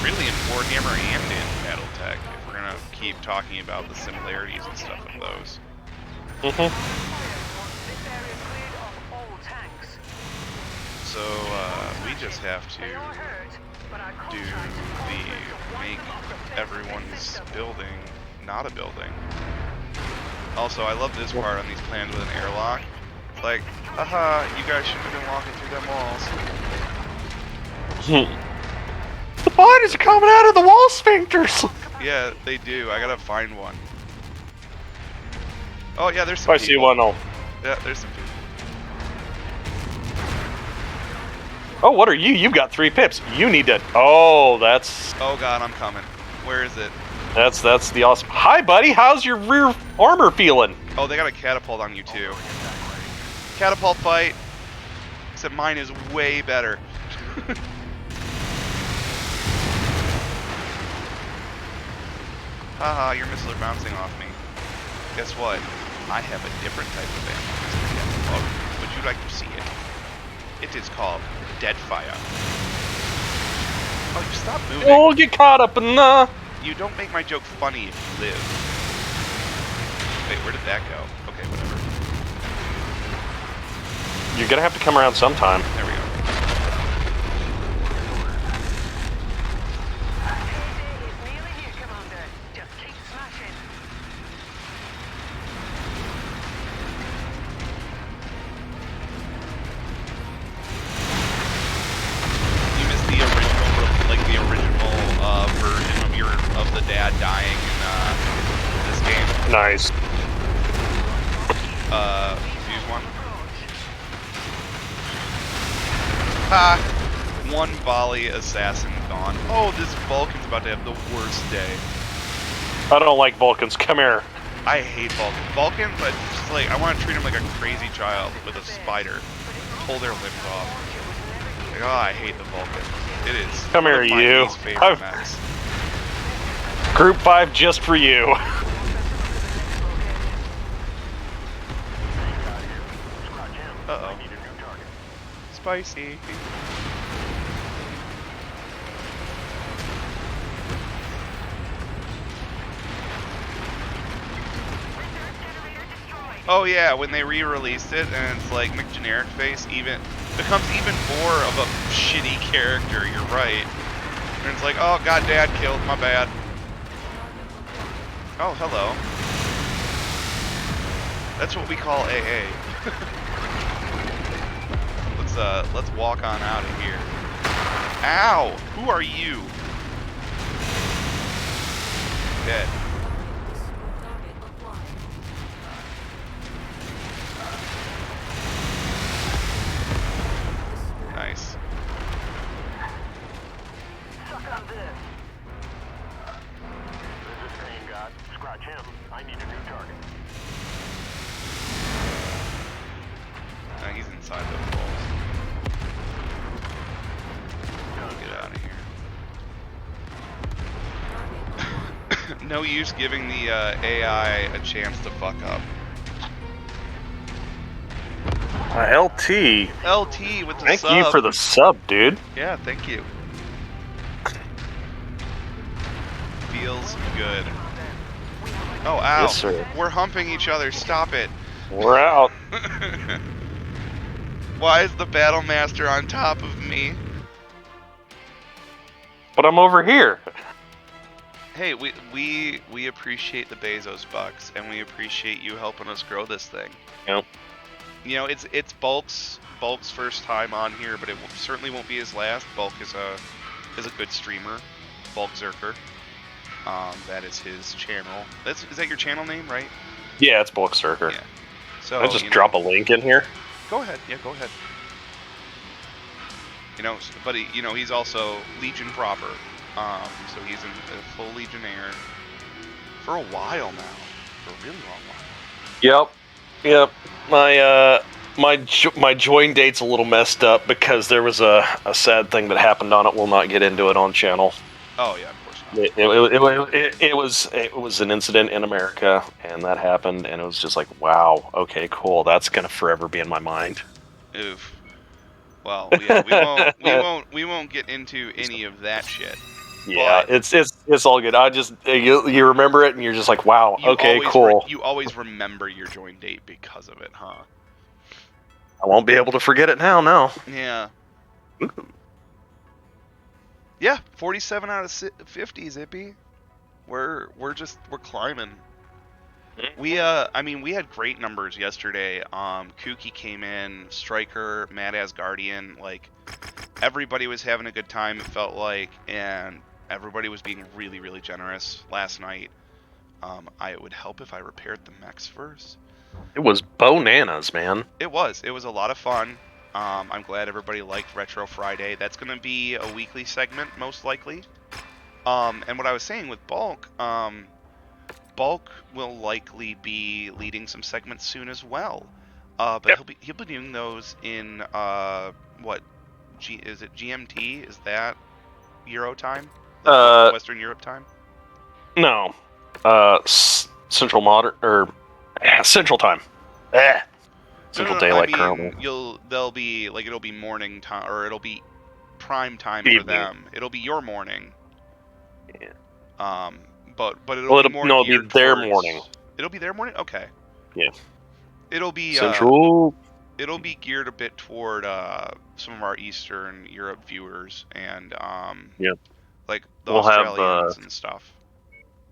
really in Warhammer and in BattleTech, if we're gonna keep talking about the similarities and stuff of those. So we just have to do the make everyone's building not a building. Also, I love this part on these plans with an airlock. It's like, haha, you guys shouldn't have been walking through them walls. The bodies are coming out of the wall sphincters. Yeah, they do. I gotta find one. Oh yeah, there's some I people. see one. Yeah, there's some people. Oh, what are you? You've got 3 pips. You need to. Oh, that's. Oh god, I'm coming. Where is it? That's the awesome. Hi, buddy. How's your rear armor feeling? Oh, they got a catapult on you too. Catapult fight. Except mine is way better. Haha, your missiles are bouncing off me. Guess what? I have a different type of ammo, Mr. Catapult. Would you like to see it? It is called Deadfire. Oh, you stop moving. Oh, get caught up in the. You don't make my joke funny if you live. Wait, where did that go? Okay, whatever. You're gonna have to come around sometime. There we go. Dying in this game. Nice. Fuse one. Ha! One volley assassin gone. Oh, this Vulcan's about to have the worst day. I don't like Vulcans. Come here. I hate Vulcan. Vulcan, but just like, I want to treat him like a crazy child with a spider. Pull their limbs off. Like, oh, I hate the Vulcan. It is. Come here, you. Least favorite mechs. Group 5 just for you. Uh-oh. Spicy. Oh yeah, when they re-released it and it's like McGeneric face becomes even more of a shitty character, you're right. And it's like, oh god, dad killed, my bad. Oh, hello. That's what we call AA. Let's walk on out of here. Ow! Who are you? Dead. Nice. I need a new target. He's inside those walls. Get out of here. No use giving the AI a chance to fuck up. LT. LT with the Thank sub. you for the sub, dude. Yeah, thank you. Feels good. Oh, ow. Yes, sir. We're humping each other. Stop it. We're out. Why is the Battle Master on top of me? But I'm over here. Hey, we appreciate the Bezos bucks, and we appreciate you helping us grow this thing. Yep. You know, it's Bulk's first time on here, but it certainly won't be his last. Bulk is a good streamer, Bulkzerker. That is his channel. Is that your channel name, right? Yeah, it's Bulkzerker. Yeah. So I just drop a link in here. Go ahead. Yeah, go ahead. You know, but he's also Legion proper. So he's a full Legionnaire for a while now, for a really long while. Yep. My join date's a little messed up because there was a sad thing that happened on it. We'll not get into it on channel. Oh yeah, of course It was an incident in America, and that happened, and it was just like, wow, okay, cool. That's gonna forever be in my mind. Oof. Well, yeah, we won't get into any of that shit. Yeah, But it's all good. I just you remember it, and you're just like, wow, okay, cool. You always remember your join date because of it, huh? I won't be able to forget it now. No. Yeah. Yeah, 47 out of 50, Zippy. We're climbing. We had great numbers yesterday. Kooky came in, Striker, Mad Asgardian, like everybody was having a good time, it felt like, and everybody was being really, really generous last night. It would help if I repaired the mechs first. It was bananas, man. It was a lot of fun. I'm glad everybody liked Retro Friday. That's going to be a weekly segment, most likely. And what I was saying with Bulk, Bulk will likely be leading some segments soon as well. But yep. he'll be doing those in is it GMT? Is that Euro time? Like Western Europe time? No, Central Modern or Central Time. Central Daylight currently. It'll be morning time, or it'll be prime time for them. It'll be your morning. Yeah. But it'll be more it'll be their morning. It'll be their morning? Okay. Yeah. It'll be Central. It'll be geared a bit toward some of our Eastern Europe viewers and like the Australians and stuff.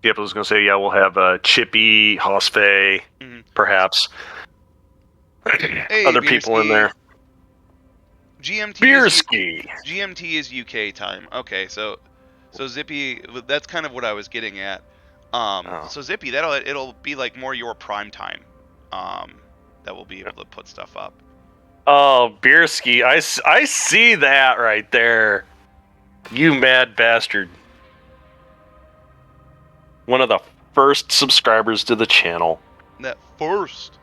Yep, I was gonna say we'll have Chippy, Hosfey, perhaps. Hey, other people in there. GMT is UK time. Okay, so Zippy, that's kind of what I was getting at. So Zippy, it'll be like more your prime time. That we'll be able to put stuff up. Oh, Beerski, I see that right there. You mad bastard. One of the first subscribers to the channel. That first.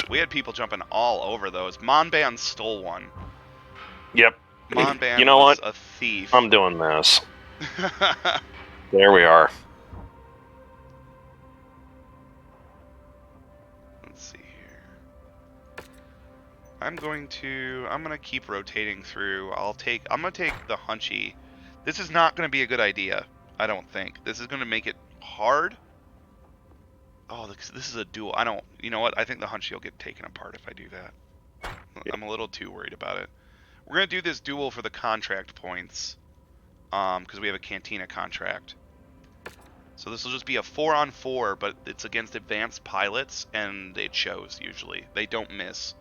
We had people jumping all over those. Monban stole one. Yep. Monban you know was what? A thief. I'm doing this. There we are. Let's see here. I'm gonna keep rotating through. I'm gonna take the Hunchy. This is not gonna be a good idea, I don't think. This is gonna make it hard. Oh, this is a duel. You know what? I think the Hunchy will get taken apart if I do that. I'm a little too worried about it. We're going to do this duel for the contract points. Because we have a Cantina contract. So this will just be a 4-on-4, but it's against advanced pilots, and it shows, usually. They don't miss.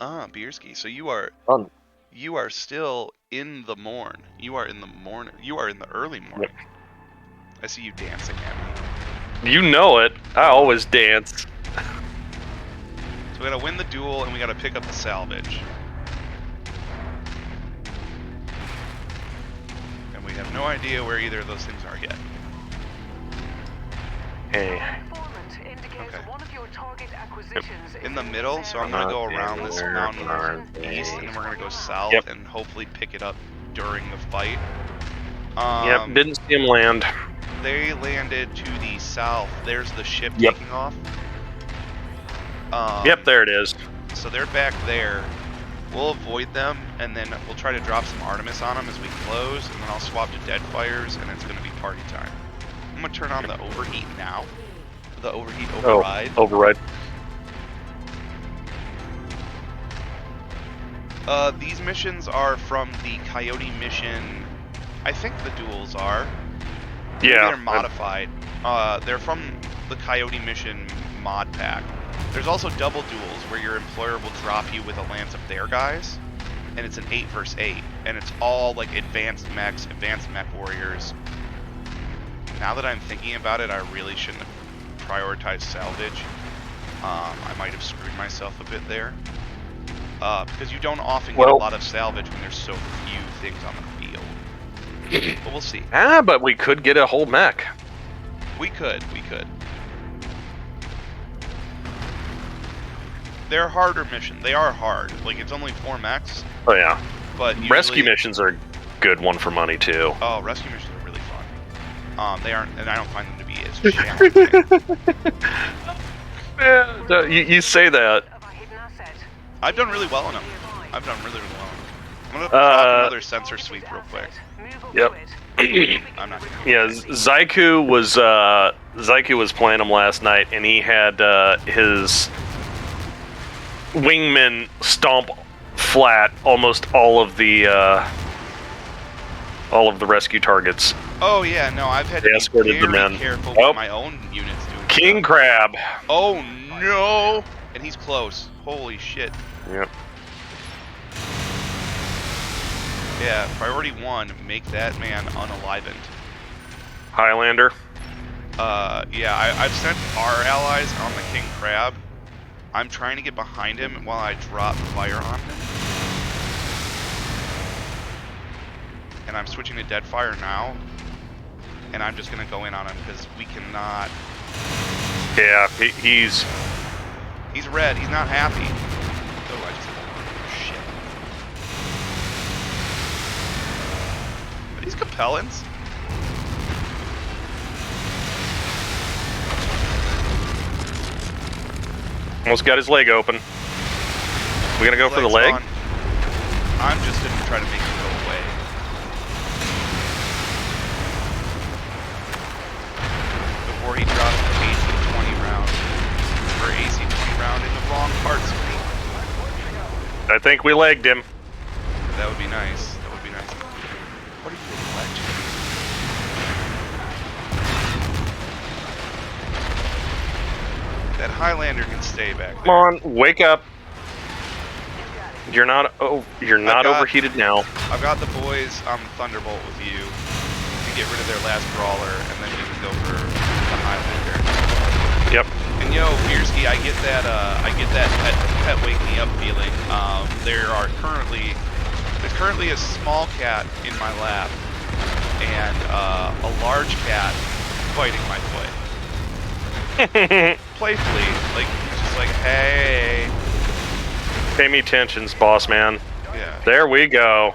Bierski, so you are... You are still in the morn. You are in the morning. You are in the early morning. Yep. I see you dancing at me. You know it. I always dance. So we gotta win the duel and we gotta pick up the salvage. And we have no idea where either of those things are yet. Hey. In the middle, so I'm going to go around this mountain east, and then we're going to go south and hopefully pick it up during the fight. Yep, didn't see him land. They landed to the south. There's the ship taking off. Yep, there it is. So they're back there. We'll avoid them, and then we'll try to drop some Artemis on them as we close, and then I'll swap to Deadfires, and it's going to be party time. I'm going to turn on the overheat now. The overheat override. Oh, override. These missions are from the Coyote mission. I think the duels are. Yeah. They're modified. They're from the Coyote mission mod pack. There's also double duels where your employer will drop you with a lance of their guys, and it's an 8 versus 8, and it's all like advanced mechs, advanced MechWarriors. Now that I'm thinking about it, I really shouldn't have prioritized salvage. I might have screwed myself a bit there. Because you don't often get a lot of salvage when there's so few things on the field. But we'll see. But we could get a whole mech. We could. they're harder missions. They are hard. Like, it's only 4 mechs, Oh yeah. but usually... Rescue missions are a good one for money too. Oh, rescue missions are really fun. They aren't, and I don't find them to be as challenging. Yeah, you say that. Of a hidden asset. I've done really well on them. I'm gonna drop another sensor sweep real quick. Move up Yep. to it. I'm not gonna... Yeah, Zyku was playing him last night, and he had his wingman stomp flat almost all of the rescue targets. Oh yeah, no, I've had to They be escorted them very in. careful Oh. with my own units doing King stuff. Crab. Oh no! And he's close. Holy shit. Yep. Yeah, priority 1, make that man unalivened. Highlander. Yeah, I've sent our allies on the King Crab. I'm trying to get behind him while I drop fire on him. And I'm switching to dead fire now. And I'm just gonna go in on him because we cannot... Yeah, he's... He's red, he's not happy. Oh, I just... Shit. Are these Capellans? Almost got his leg open. We gonna go for the leg? Gone. I'm just gonna try to make him go away. Before he drops the AC-20 round. Or AC-20 round in the wrong part screen. I think we legged him. That would be nice. That would be nice. What are you electing? That Highlander can stay back there. Come on, wake up. You're not overheated now. I've got the boys on Thunderbolt with you to get rid of their last brawler, and then we can go for the Highlander. Yep. And yo, Fierski, I get that pet wake me up feeling. There's currently a small cat in my lap, and a large cat biting my foot. Playfully, like just like, hey. Pay me attentions, boss man. Yeah. There we go.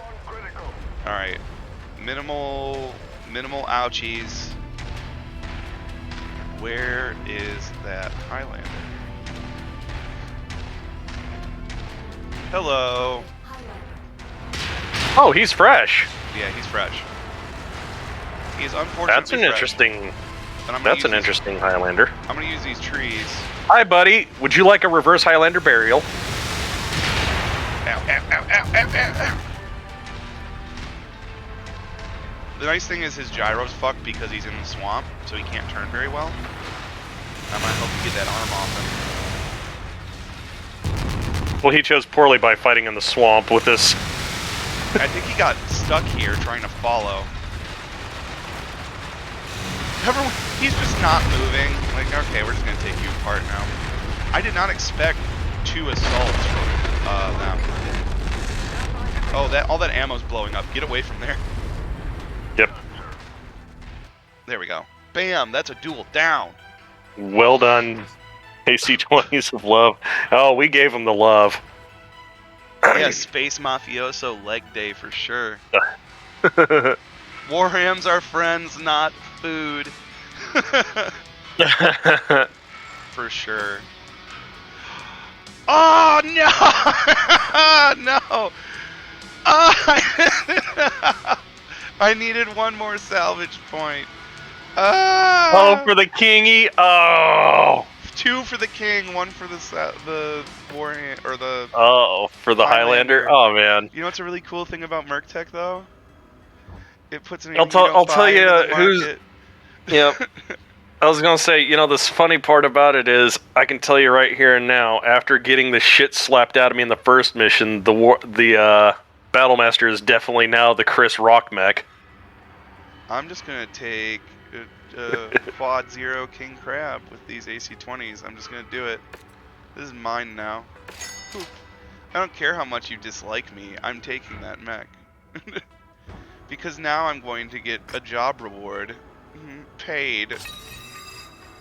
All right. Minimal ouchies. Where is that Highlander? Hello. Oh, he's fresh. Yeah, he's fresh. He is unfortunately That's an fresh. interesting. But I'm gonna That's an use interesting Highlander. I'm gonna use these trees. Hi, buddy. Would you like a reverse Highlander burial? Ow, ow, ow, ow, ow, ow, ow. The nice thing is his gyro's fucked because he's in the swamp, so he can't turn very well. I might help you get that arm off him. Well, he chose poorly by fighting in the swamp with this. I think he got stuck here trying to follow. Everyone, he's just not moving. Like, okay, we're just gonna take you apart now. I did not expect 2 assaults from them. Oh, all that ammo's blowing up. Get away from there. Yep. There we go. Bam! That's a duel down. Well done, AC-20s of love. Oh, we gave him the love. Yeah, Space Mafioso leg day for sure. Warhams are friends, not food. For sure. Oh no! No! Oh, I needed one more salvage point. Oh, for the kingy. Oh. 2 for the king, 1 for the Warham or the. Oh, for the Highlander. Oh man. You know what's a really cool thing about Merktech though? It puts an. I'll tell you who's. Yep. I was gonna say, this funny part about it is, I can tell you right here and now, after getting the shit slapped out of me in the first mission, the Battlemaster is definitely now the Chris Rock mech. I'm just gonna take quad 0 King Crab with these AC-20s. I'm just gonna do it. This is mine now. Whew. I don't care how much you dislike me. I'm taking that mech. Because now I'm going to get a job reward. Paid.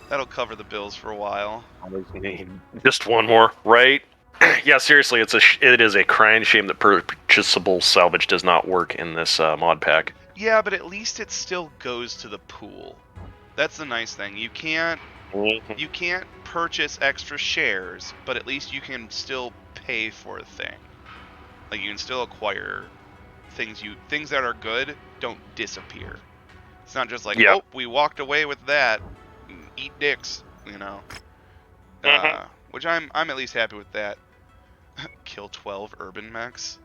That'll cover the bills for a while. Just one more, right? Yeah, seriously, it is a crying shame that purchasable salvage does not work in this mod pack. Yeah, but at least it still goes to the pool. That's the nice thing. You can't purchase extra shares, but at least you can still pay for a thing. Like you can still acquire things that are good don't disappear. It's not just like, oh, we walked away with that. Eat dicks, you know. Which I'm at least happy with that. Kill 12 urban mechs.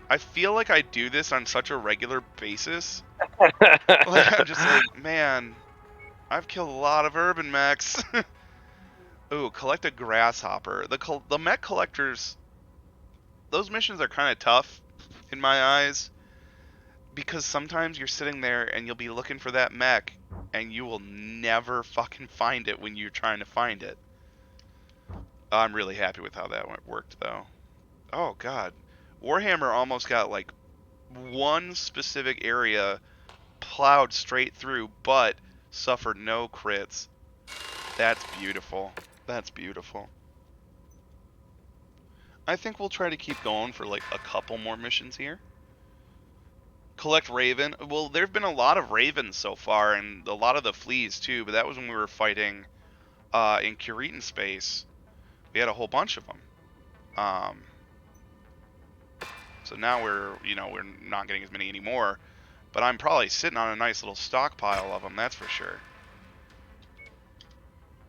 I feel like I do this on such a regular basis. Like, I'm just like, man, I've killed a lot of urban mechs. Ooh, collect a grasshopper. The mech collectors, those missions are kind of tough in my eyes because sometimes you're sitting there and you'll be looking for that mech and you will never fucking find it when you're trying to find it. I'm really happy with how that worked though. Oh god. Warhammer almost got like one specific area plowed straight through but suffered no crits. That's beautiful. That's beautiful. I think we'll try to keep going for like a couple more missions here. Collect Raven. Well, there've been a lot of Ravens so far, and a lot of the fleas too, but that was when we were fighting in Curitan space. We had a whole bunch of them. So now we're not getting as many anymore, but I'm probably sitting on a nice little stockpile of them, that's for sure.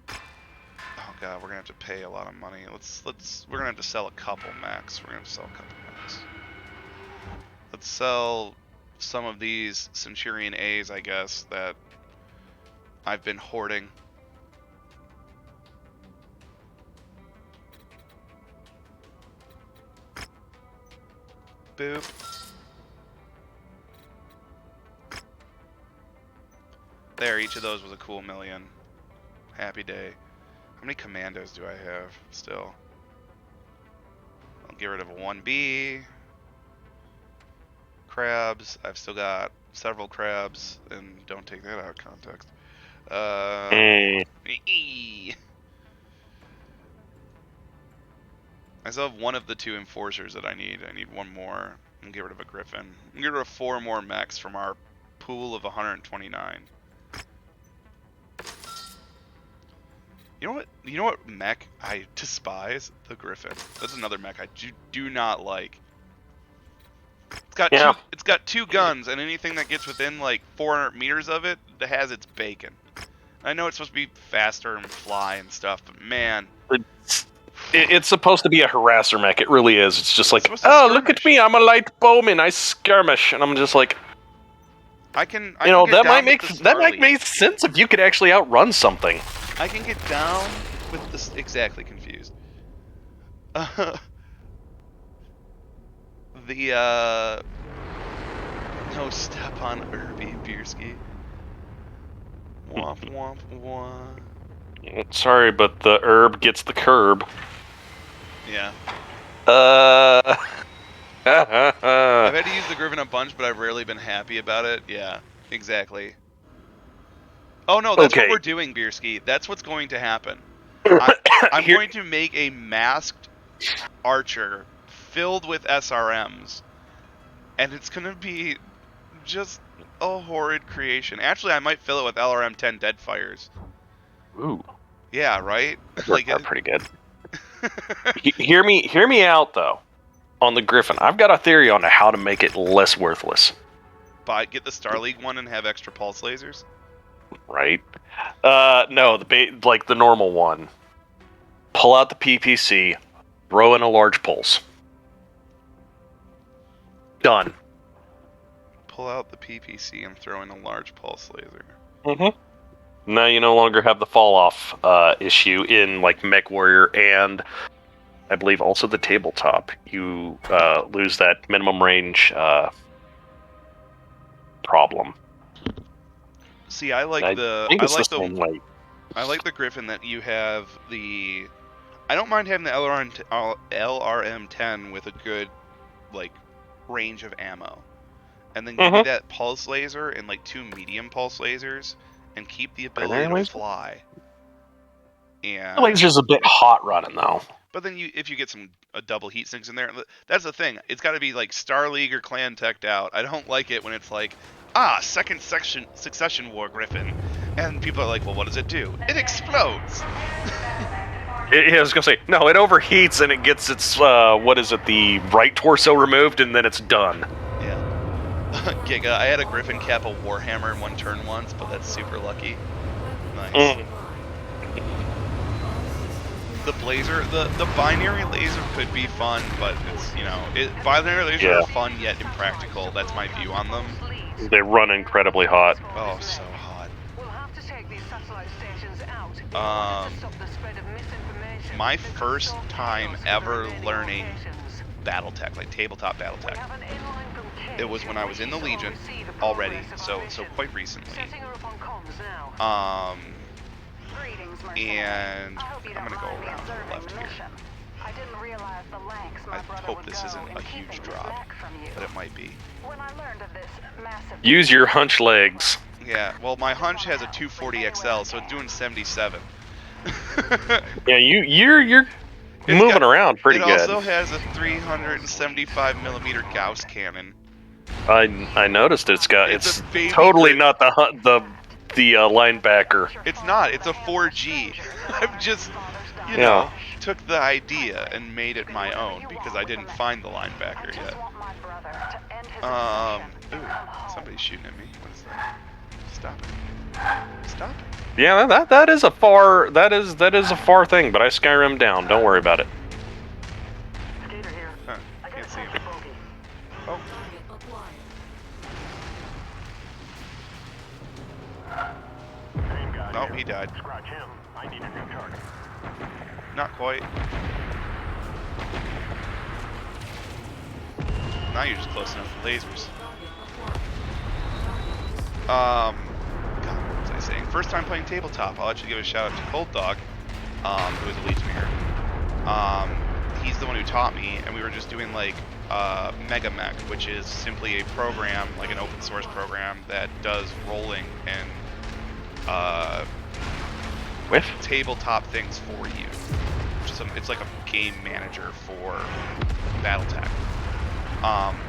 Oh god, we're gonna have to pay a lot of money. We're gonna have to sell a couple mechs. Let's sell some of these Centurion A's, I guess, that I've been hoarding. Boop. There, each of those was a cool million. Happy day. How many commandos do I have still? I'll get rid of a 1B. Crabs. I've still got several crabs, and don't take that out of context. I still have one of the 2 enforcers that I need. I need one more. And get rid of a griffin. And get rid of 4 more mechs from our pool of 129. You know what mech I despise? The griffin. That's another mech I do not like. It's got 2 guns, and anything that gets within like 400 meters of it has its bacon. I know it's supposed to be faster and fly and stuff, but man, it's supposed to be a harasser mech. It really is. It's just like, oh, look at me, I'm a light bowman, I skirmish, and I'm just like, that might make sense if you could actually outrun something. I can get down with this. Exactly confused. No step on Irby Bierski. Womp womp womp. Sorry, but the herb gets the curb. Yeah. I've had to use the Griffin a bunch, but I've rarely been happy about it. Yeah, exactly. Oh no, that's what we're doing, Bierski. That's what's going to happen. I'm going to make a masked archer filled with SRMs, and it's going to be just a horrid creation. Actually, I might fill it with LRM-10 Deadfires. Ooh. Yeah, right? They're pretty good. Hear me out, though, on the Griffin. I've got a theory on how to make it less worthless. Get the Star League one and have extra pulse lasers? Right. No, the normal one. Pull out the PPC, throw in a large pulse. Done. Pull out the PPC and throw in a large pulse laser. Mm-hmm. Now you no longer have the fall-off issue in like MechWarrior and I believe also the tabletop. You lose that minimum range problem. See, I like the Griffin that you have the. I don't mind having the LRM-10 with a good like range of ammo, and then give me that pulse laser and like 2 medium pulse lasers, and keep the ability to fly. And the laser's a bit hot running though. But then if you get some double heat sinks in there, that's the thing. It's got to be like Star League or Clan teched out. I don't like it when it's like, second succession war Griffin, and people are like, well, what does it do? It explodes. I was gonna say no. It overheats and it gets its what is it? The right torso removed, and then it's done. Yeah. Giga. I had a Griffin cap a Warhammer in one turn once, but that's super lucky. Nice. The blazer, the binary laser could be fun, but it's, binary lasers are fun yet impractical. That's my view on them. They run incredibly hot. Oh, so hot. We'll have to take these satellite stations out in order to stop the spread of misinformation. My first time ever learning BattleTech, like tabletop BattleTech, it was when I was in the Legion already, so quite recently. And I'm gonna go around to the left here. I hope this isn't a huge drop, but it might be. Use your hunch legs. Yeah, well, my hunch has a 240 XL, so it's doing 77. Yeah, you're moving around pretty good. It also has a 375 millimeter Gauss cannon. I noticed it's totally grip. Not the linebacker. It's not. It's a 4G. I've just, took the idea and made it my own because I didn't find the linebacker yet. Ooh, somebody's shooting at me. What is that? Stop it. Stop it. Yeah, that is a far thing, but I Skyrim down. Don't worry about it. Huh. Can't see him. Oh. Oh, he died. Scratch him. I need a new target. Not quite. Now you're just close enough for lasers. God, what was I saying? First time playing tabletop. I'll actually give a shout out to Cold Dog, who is a Legionnaire. He's the one who taught me, and we were just doing like Mega Mech, which is simply a program, like an open source program that does rolling and with tabletop things for you. It's like a game manager for BattleTech.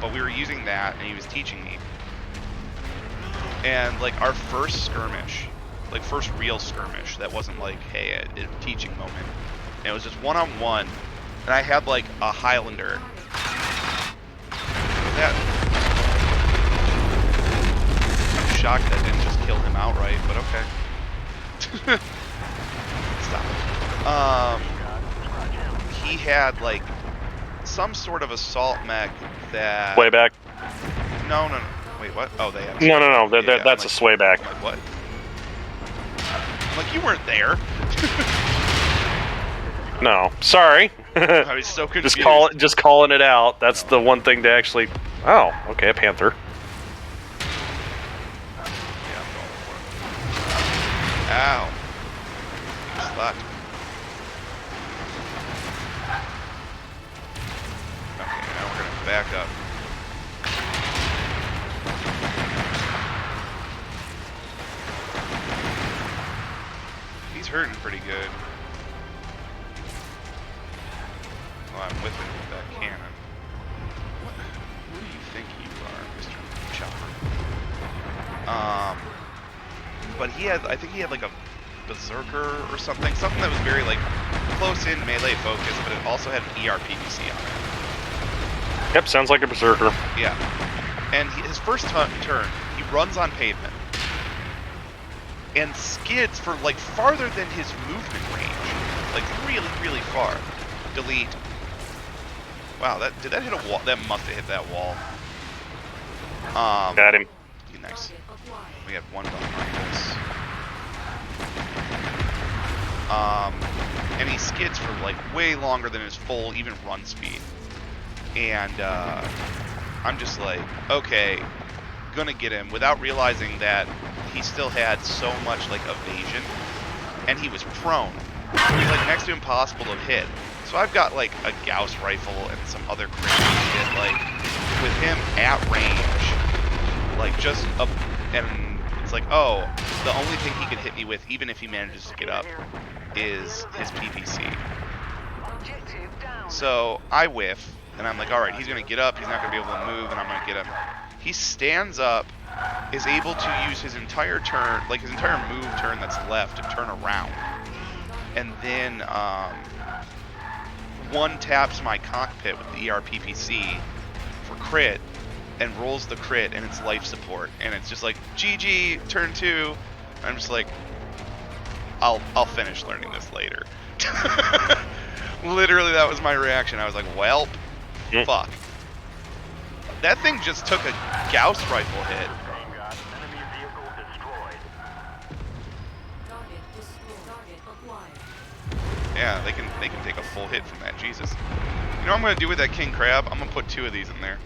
But we were using that, and he was teaching me. And like our first skirmish, like first real skirmish, that wasn't like, hey, a teaching moment. And it was just one-on-one, and I had like a Highlander. I'm shocked that didn't just kill him outright, but okay. Stop. He had like some sort of assault mech that. Way back. No. Wait, what? Oh, they have. No. That's a sway back. I'm like, what? I'm like, you weren't there. No, sorry. I was so confused. Just calling it out. That's the one thing to actually. Oh, okay, a panther. Yeah, I'm going for it. Ow. You slapped me. Okay, now we're gonna back up. He's hurting pretty good. Well, I'm with him with that cannon. Who do you think you are, Mr. Chopper? But I think he had like a Bulkzerker or something that was very like close in melee focus, but it also had an ERPVC on it. Yep, sounds like a Berserker. Yeah. And his first turn, he runs on pavement and skids for like farther than his movement range. Like really, really far. Delete. Wow, did that hit a wall? That must have hit that wall. Got him. Nice. We have one behind us. And he skids for like way longer than his full even run speed. And I'm just like, okay, gonna get him without realizing that he still had so much like evasion, and he was prone. He was like next to impossible to hit. So I've got like a Gauss rifle and some other crazy shit, like with him at range, like just up, and it's like, oh, the only thing he could hit me with, even if he manages to get up, is his PVC. Objective down. So I whiff, and I'm like, all right, he's going to get up. He's not going to be able to move, and I'm going to get him. He stands up, is able to use his entire turn, like his entire move turn that's left to turn around. And then one taps my cockpit with the ERPPC for crit, and rolls the crit, and it's life support. And it's just like, GG, turn 2. I'm just like, I'll finish learning this later. Literally, that was my reaction. I was like, welp, fuck. That thing just took a Gauss rifle hit. Enemy vehicle destroyed. Yeah, they can take a full hit from that. Jesus. You know what I'm gonna do with that king crab? I'm gonna put 2 of these in there.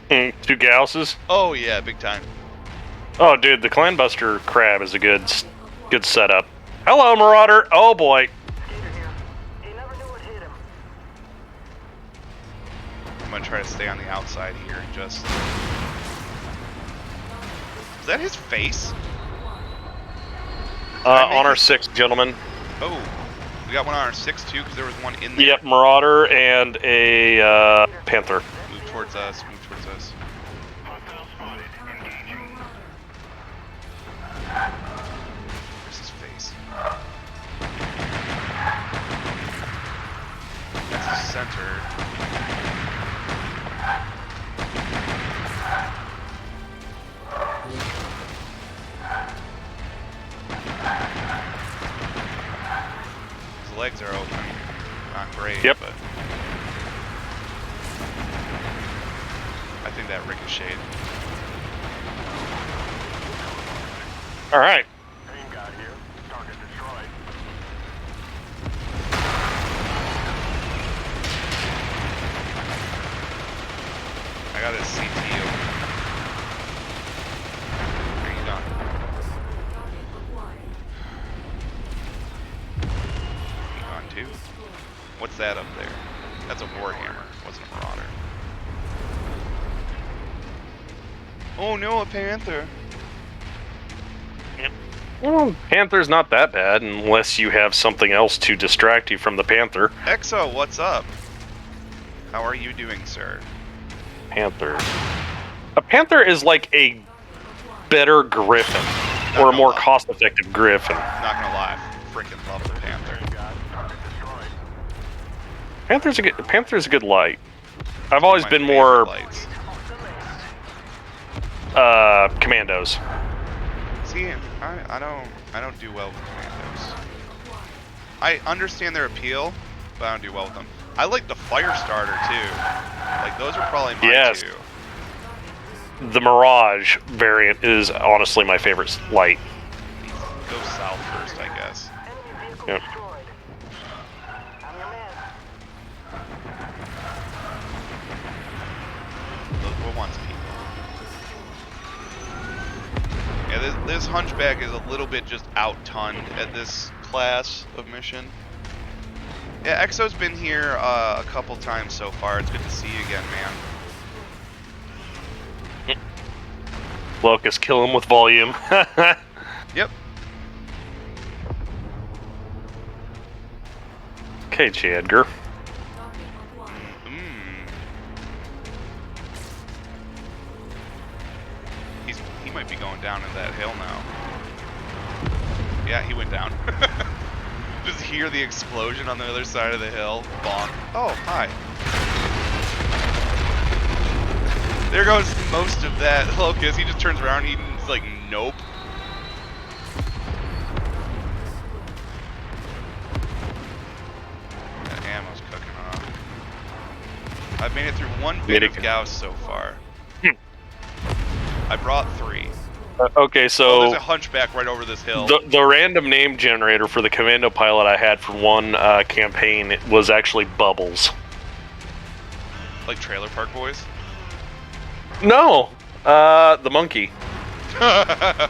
2 Gausses? Oh yeah, big time. Oh, dude, the Clanbuster crab is a good setup. Hello, Marauder. Oh boy. Gator here. He never knew what hit him. I'm gonna try to stay on the outside here and just. Is that his face? On our 6, gentlemen. Oh, we got one on our 6 too, because there was one in there. Yep, Marauder and a Panther. Move towards us. Move towards us. Hostile spotted. Engaging. Where's his face? That's the center. His legs are open. Not great, Yep. but I think that ricocheted. All right. Pain God here. Target destroyed. I got his CT open. Are you done? You on too? What's that up there? That's a Warhammer. Wasn't a Marauder. Oh no, a Panther. Well, Panther's not that bad unless you have something else to distract you from the Panther. Exo, what's up? How are you doing, sir? Panther. A Panther is like a better Griffin, Not or a gonna more lie. cost-effective Griffin. Not gonna lie, freaking love the Panther. Pain God. Target destroyed. Panther's a good light. I've always My been favorite more lights. Commandos. See, I don't do well with commandos. I understand their appeal, but I don't do well with them. I like the Firestarter too. Like those are probably my Yes. 2. The Mirage variant is honestly my favorite light. Go south first, I guess. Enemy vehicle Yep. destroyed. I'm your man. What wants people? Yeah, this Hunchback is a little bit just out-tunned at this class of mission. Yeah, Exo's been here a couple times so far. It's good to see you again, man. Locust, kill him with volume. Yep. Okay, Chadger. He might be going down in that hill now. Yeah, he went down. Just hear the explosion on the other side of the hill. Bonk. Oh, hi. There goes most of that Locust. He just turns around and he's like, nope. That ammo's cooking off. I've made it through one bit of Gauss so far. I brought 3. Okay, Oh, so there's a Hunchback right over this hill. the random name generator for the commando pilot I had for one campaign was actually Bubbles. Like Trailer Park Boys? No, the monkey. I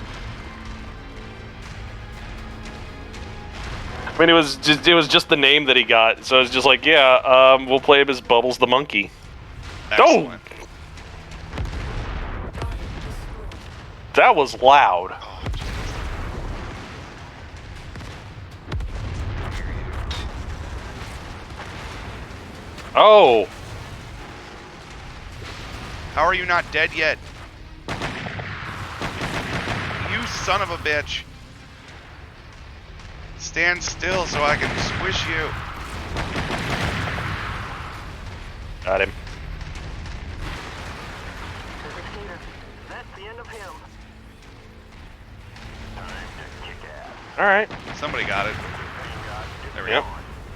mean, it was just the name that he got, so it's just like, yeah, we'll play him as Bubbles the monkey. Excellent. That was loud. Oh, Jesus. Oh! How are you not dead yet? You son of a bitch. Stand still so I can squish you. Got him. That's the end of him. Time to kick ass. Alright. Somebody got it. Thank God. There we Yep. go.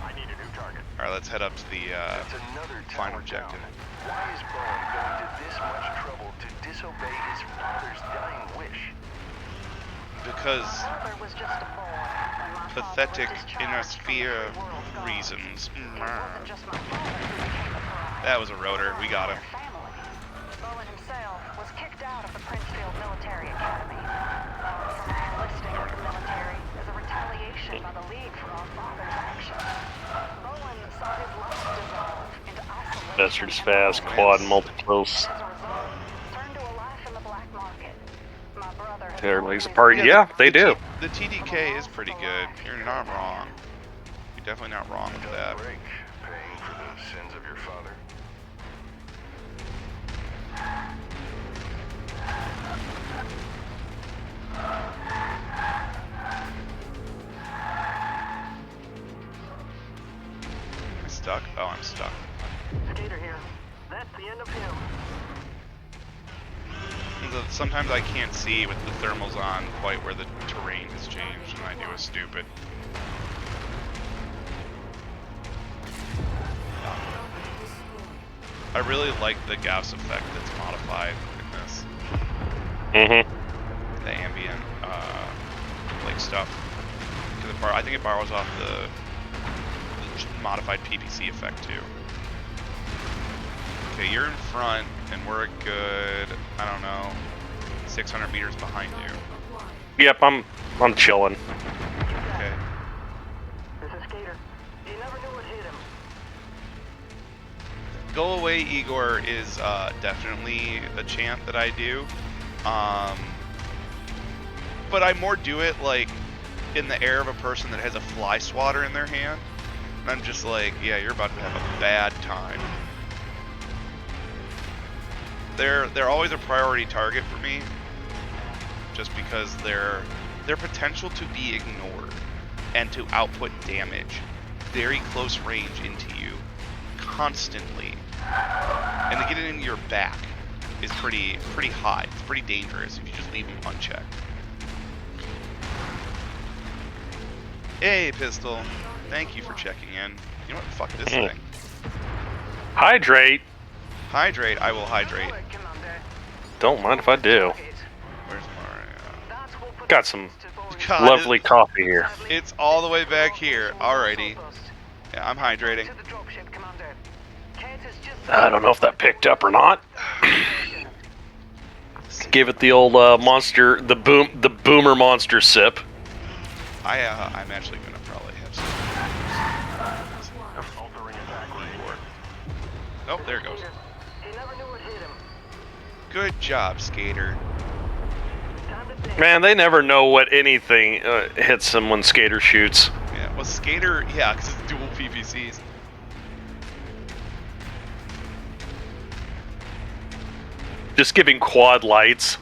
I need a new target. Alright, let's head up to the That's another final tower objective. down. Why is Bowen going to this much trouble to disobey his father's dying wish? Because Father was just a boy, and my pathetic father was discharged inner from the sphere free world guard. reasons. It wasn't just my father who became a pariah. That was a rotor. We got him. Family. Bowen himself was kicked out of the Princefield Military Academy from enlisting with the military as a retaliation by the League for our father's actions. Bowen saw his life dissolve into isolation. Investors fast, quad, multi-close. And as a result, turned to a life in the black market. My brother had Their legs always apart. been- Yeah, they do. The TDK is pretty good. You're not wrong. You're definitely not wrong with that. Break. Paying for the sins of your father. Am I stuck? Oh, I'm stuck. Skater here. That's the end of him. Sometimes I can't see with the thermals on quite where the terrain has changed, and I do is stupid. I really like the Gauss effect that's modified in this. Mm-hmm. The ambient, like stuff. Because I think it borrows off the modified PPC effect too. Okay, you're in front, and we're a good, I don't know, 600 meters behind you. Yep, I'm chilling. Okay. This is Skater. You never knew what hit him. Go Away Igor is definitely a chant that I do. But I more do it like in the air of a person that has a fly swatter in their hand. And I'm just like, yeah, you're about to have a bad time. They're always a priority target for me, just because their potential to be ignored and to output damage very close range into you constantly, and to get it into your back is pretty high. It's pretty dangerous if you just leave them unchecked. Hey, Pistol. Thank you for checking in. You know what? Fuck this thing. Hydrate. Hydrate. I will hydrate. Don't mind if I do. Where's Mario? Got some God, lovely coffee here. It's all the way back here. Alrighty. Yeah, I'm hydrating. I don't know if that picked up or not. Give it the old monster, the boomer monster sip. I'm actually gonna probably have some. Oh, there it goes. Good job, Skater. Man, they never know what anything hits them when Skater shoots. Yeah, well, Skater, yeah, because it's dual PPCs. Just giving quad lights.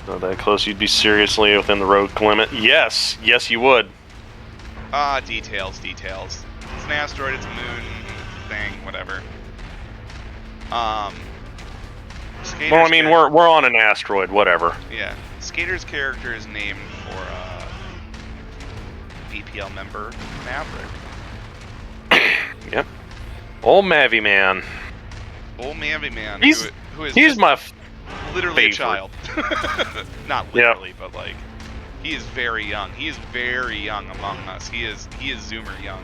Not that close, you'd be seriously within the road limit. Yes, yes, you would. Details. It's an asteroid, it's a moon thing, whatever. Skater's Well, I mean, we're on an asteroid, whatever. Yeah, Skater's character is named for BPL member Maverick. Yep. Old Mavy Man. Old Mavy Man, He's who is he's just my literally favorite. a child. Not literally, but like, he is very young. He is very young among us. He is Zoomer young.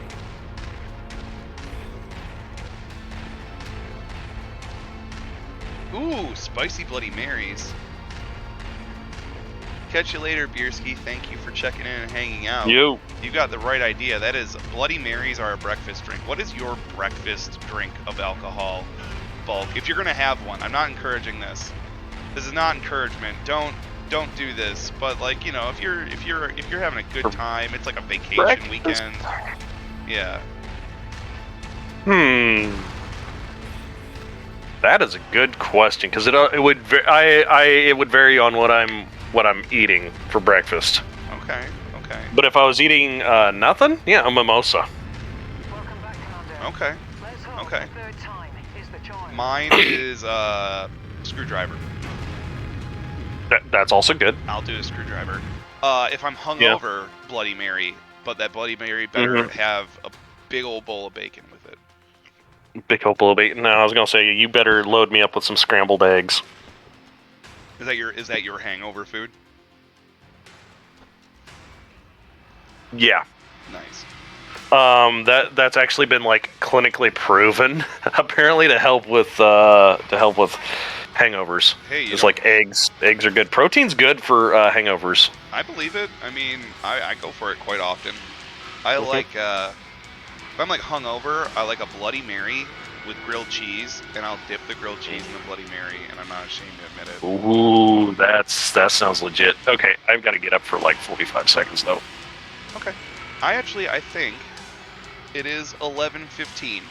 Ooh, spicy Bloody Marys. Catch you later, Bierski. Thank you for checking in and hanging out. You. You got the right idea. That is, Bloody Marys are a breakfast drink. What is your breakfast drink of alcohol, Bulk? If you're gonna have one, I'm not encouraging this. This is not encouragement. Don't don't do this, but like, you know, if you're having a good time, it's like a vacation Breakfast. weekend. Yeah. That is a good question because it would it would vary on what I'm eating for breakfast. Okay. Okay. But if I was eating nothing, yeah, a mimosa. Welcome back, Commander. Okay. Let's hope Okay. the third time is the charm. Mine is screwdriver. That's also good. I'll do a screwdriver. If I'm hungover, Bloody Mary, but that Bloody Mary better have a big old bowl of bacon with it. Big old bowl of bacon. No, I was gonna say you better load me up with some scrambled eggs. Is that your hangover food? Yeah. Nice. That's actually been like clinically proven, apparently, to help with hangovers. Hey, it's like eggs. Eggs are good. Protein's good for hangovers. I believe it. I mean, I go for it quite often. I like if I'm like hungover, I like a Bloody Mary with grilled cheese, and I'll dip the grilled cheese in the Bloody Mary, and I'm not ashamed to admit it. Ooh, that sounds legit. Okay, I've got to get up for like 45 seconds though. Okay. I think it is 11:15,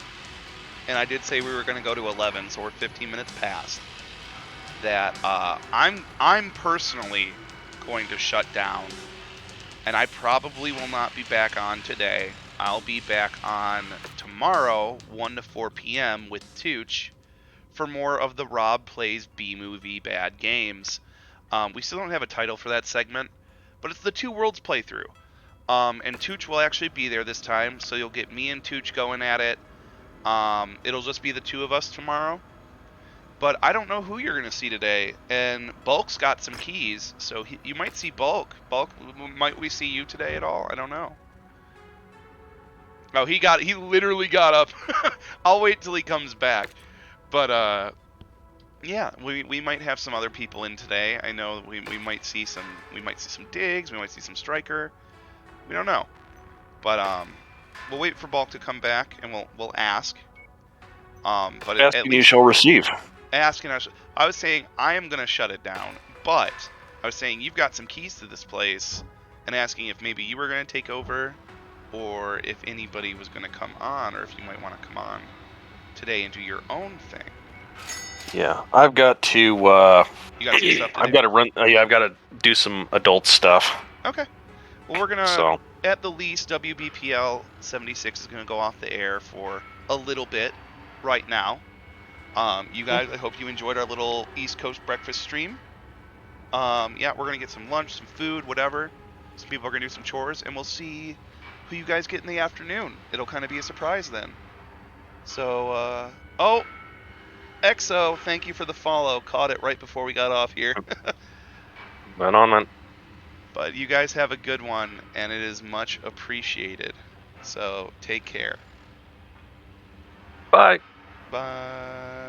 and I did say we were going to go to 11, so we're 15 minutes past. That I'm personally going to shut down, and I probably will not be back on today. I'll be back on tomorrow, 1 to 4 p.m. with Tooch for more of the Rob Plays B-Movie Bad Games. We still don't have a title for that segment, but it's the Two Worlds playthrough. And Tooch will actually be there this time, so you'll get me and Tooch going at it. It'll just be the two of us tomorrow. But I don't know who you're going to see today, and Bulk's got some keys, so you might see Bulk. Bulk, might we see you today at all? I don't know. Oh, he literally got up. I'll wait till he comes back. But yeah, we might have some other people in today. I know we might see some Diggs, we might see some Striker. We don't know. But we'll wait for Bulk to come back and we'll ask. But Ask at and you least shall receive. ask and I was saying I am gonna shut it down, but I was saying you've got some keys to this place, and asking if maybe you were gonna take over, or if anybody was gonna come on, or if you might want to come on today and do your own thing. Yeah, I've got to. You got some stuff to I've do? got to run. Yeah, I've got to do some adult stuff. Okay. Well, we're gonna So at the least WBPL-76 is gonna go off the air for a little bit right now. You guys, I hope you enjoyed our little East Coast breakfast stream. Yeah, we're gonna get some lunch, some food, whatever. Some people are gonna do some chores, and we'll see who you guys get in the afternoon. It'll kind of be a surprise then. So, oh, EXO, thank you for the follow. Caught it right before we got off here. right on, man. But you guys have a good one, and it is much appreciated. So take care. Bye. Bye.